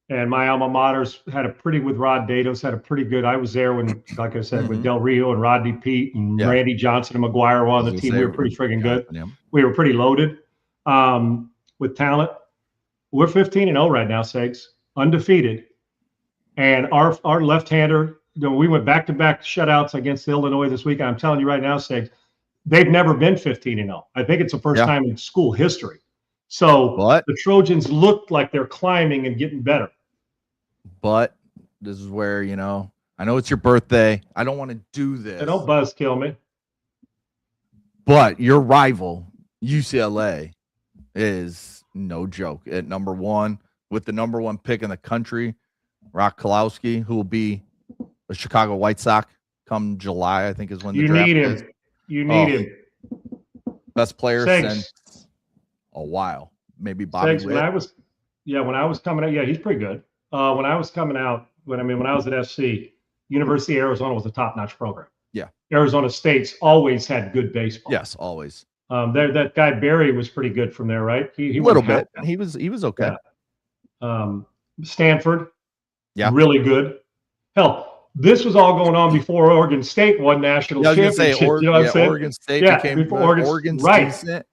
And my alma mater's with Rod Datos, had a pretty good. I was there when, like I said, with Del Rio and Rodney Pete and Randy Johnson and McGuire were on the team. We were pretty friggin' good. We were pretty loaded with talent. We're 15-0 right now, Segs, undefeated. And our left-hander, we went back-to-back shutouts against Illinois this week. I'm telling you right now, Segs, they've never been 15-0. I think it's the first time in school history. So the Trojans look like they're climbing and getting better. But this is where, I know it's your birthday. I don't want to do this. Don't buzzkill me. But your rival, UCLA, is no joke at number one with the number one pick in the country, Rock Kalowski, who will be a Chicago White Sox come July, I think is when the draft is. You need him. Best player since a while. Maybe Bobby Witt. When I was coming out, he's pretty good. When I was coming out, when I was at SC, University of Arizona was a top-notch program. Yeah. Arizona State's always had good baseball. Yes, always. That guy Barry was pretty good from there, right? He a little bit. He was okay. Yeah. Stanford, really good. Hell, this was all going on before Oregon State won national championship. Oregon State became before Oregon's decent.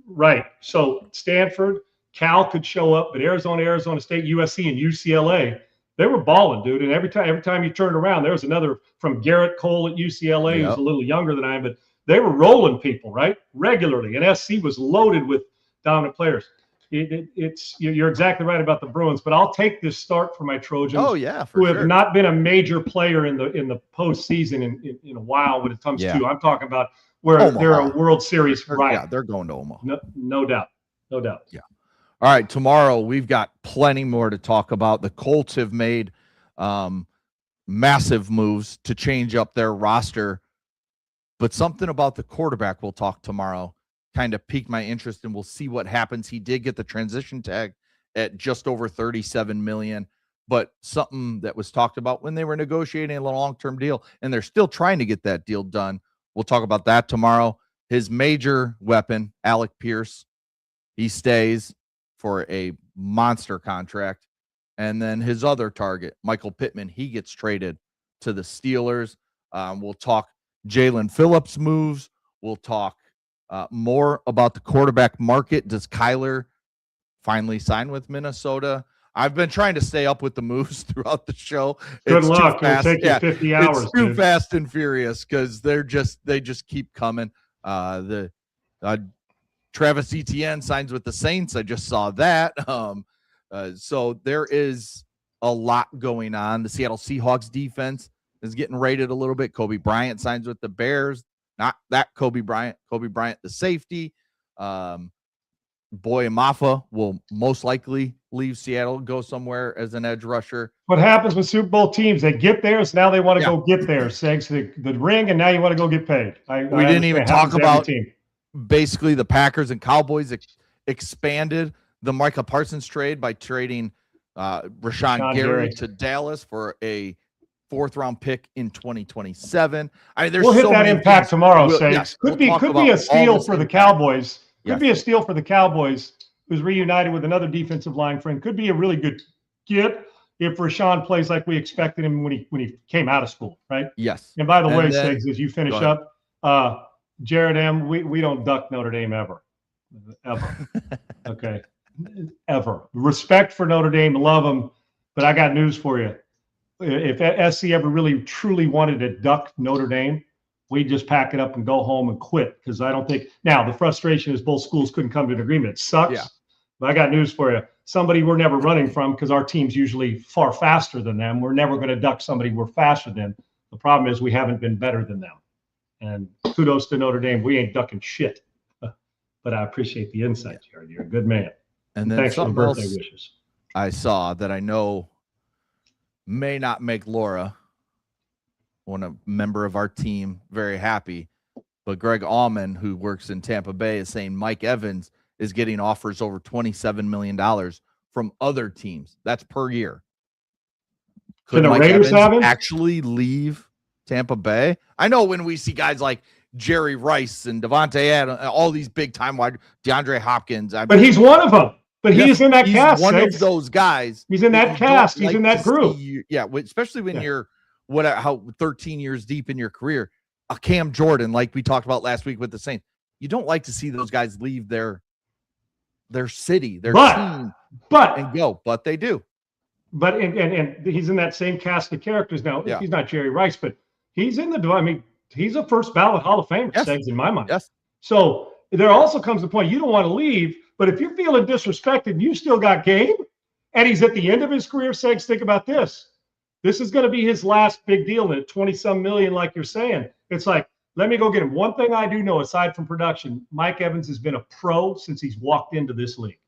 Right. So Stanford, Cal could show up, but Arizona State, USC, and UCLA, they were balling, dude. And every time you turned around, there was another from Garrett Cole at UCLA, who's a little younger than I am, but they were rolling people, right? Regularly. And SC was loaded with dominant players. You're exactly right about the Bruins, but I'll take this start for my Trojans. Oh, yeah, who have not been a major player in the postseason in a while when it comes to. I'm talking about where Omaha. They're a World Series right. Yeah, they're going to Omaha. No doubt. Yeah. All right, tomorrow we've got plenty more to talk about. The Colts have made massive moves to change up their roster, but something about the quarterback we'll talk tomorrow kind of piqued my interest, and we'll see what happens. He did get the transition tag at just over $37 million, but something that was talked about when they were negotiating a long-term deal, and they're still trying to get that deal done. We'll talk about that tomorrow. His major weapon, Alec Pierce, he stays for a monster contract. And then his other target, Michael Pittman, he gets traded to the Steelers. We'll talk Jalen Phillips moves. We'll talk more about the quarterback market. Does Kyler finally sign with Minnesota? I've been trying to stay up with the moves throughout the show. Good luck. It'll take you 50 hours. It's too fast and furious because they just keep coming. Travis Etienne signs with the Saints. I just saw that. So there is a lot going on. The Seattle Seahawks defense is getting rated a little bit. Kobe Bryant signs with the Bears. Not that Kobe Bryant, the safety. Boy Mafa will most likely leave Seattle, go somewhere as an edge rusher. What happens with Super Bowl teams? They get theirs, now they want to go get theirs. Thanks to the ring, and now you want to go get paid. We didn't even talk about basically the Packers and Cowboys expanded the Micah Parsons trade by trading Rashawn Gary to Dallas for a 4th-round pick in 2027. I mean, we'll hit that impact tomorrow, Sags. Could be a steal for the Cowboys. Could be a steal for the Cowboys, who's reunited with another defensive line friend. Could be a really good get if Rashawn plays like we expected him when he came out of school, right? Yes. And by the way, Sags, as you finish up, Jared M., we don't duck Notre Dame ever. Okay. Ever. Respect for Notre Dame, love them, but I got news for you. If SC ever really truly wanted to duck Notre Dame, we just pack it up and go home and quit, because I don't think – now, the frustration is both schools couldn't come to an agreement. It sucks, but I got news for you. Somebody we're never running from, because our team's usually far faster than them. We're never going to duck somebody we're faster than. The problem is we haven't been better than them. And kudos to Notre Dame. We ain't ducking shit. But I appreciate the insight, Jared. You're a good man. And then thanks for the birthday wishes. I saw that I know may not make Laura, a member of our team, very happy. But Greg Allman, who works in Tampa Bay, is saying Mike Evans is getting offers over $27 million from other teams. That's per year. Could the Mike Raiders Evans have him? actually leave Tampa Bay? I know when we see guys like Jerry Rice and Devontae Adams, all these big time wide, DeAndre Hopkins. But he's one of them. But he's in that cast. One of those guys. He's in that cast. He's in that group. Especially when you're 13 years deep in your career. A Cam Jordan, like we talked about last week with the Saints. You don't like to see those guys leave their city, their team, and go. But they do. But and he's in that same cast of characters now. Yeah. He's not Jerry Rice, but he's in the. I mean, he's a first ballot Hall of Famer. Yes. In my mind. Yes. So there also comes the point you don't want to leave. But if you're feeling disrespected and you still got game, and he's at the end of his career, Segs, think about this. This is going to be his last big deal at 20-some million, like you're saying. It's like, let me go get him. One thing I do know, aside from production, Mike Evans has been a pro since he's walked into this league,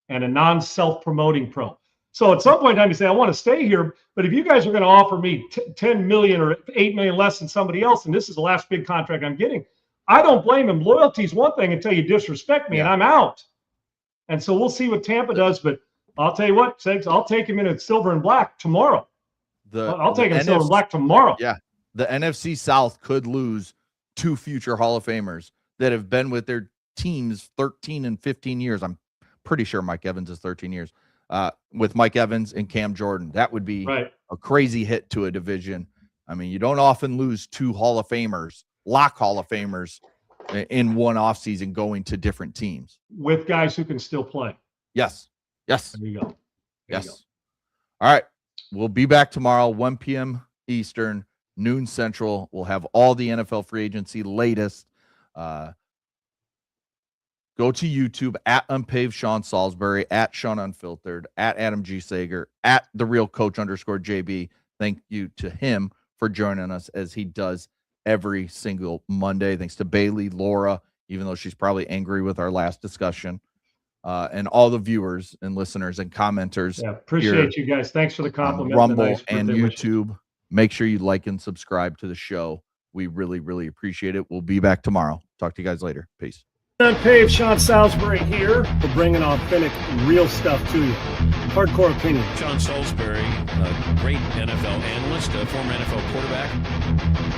and a non-self-promoting pro. So at some point in time, you say, I want to stay here, but if you guys are going to offer me $10 million or $8 million less than somebody else, and this is the last big contract I'm getting, I don't blame him. Loyalty is one thing until you disrespect me, and I'm out. And so we'll see what Tampa does. But I'll tell you what, Segs, I'll take him in at silver and black tomorrow. I'll take him in silver and black tomorrow. Yeah, the NFC South could lose 2 future Hall of Famers that have been with their teams 13 and 15 years. I'm pretty sure Mike Evans is 13 years. With Mike Evans and Cam Jordan, that would be a crazy hit to a division. I mean, you don't often lose 2 Hall of Famers. Lock Hall of Famers in one offseason going to different teams. With guys who can still play. Yes. Yes. There you go. Yes. All right. We'll be back tomorrow, 1 p.m. Eastern, noon Central. We'll have all the NFL free agency latest. Go to YouTube at UNPAVED Sean Salisbury, at Sean Unfiltered, at Adam G. Sager, at the real coach _JB. Thank you to him for joining us as he does every single Monday. Thanks to Bailey, Laura, even though she's probably angry with our last discussion, and all the viewers and listeners and commenters. Yeah, appreciate you guys. Thanks for the compliment. Rumble and YouTube. Make sure you like and subscribe to the show. We really, really appreciate it. We'll be back tomorrow. Talk to you guys later. Peace. UNPAVED Sean Salisbury here for bringing authentic, real stuff to you. Hardcore opinion. Sean Salisbury, a great NFL analyst, a former NFL quarterback.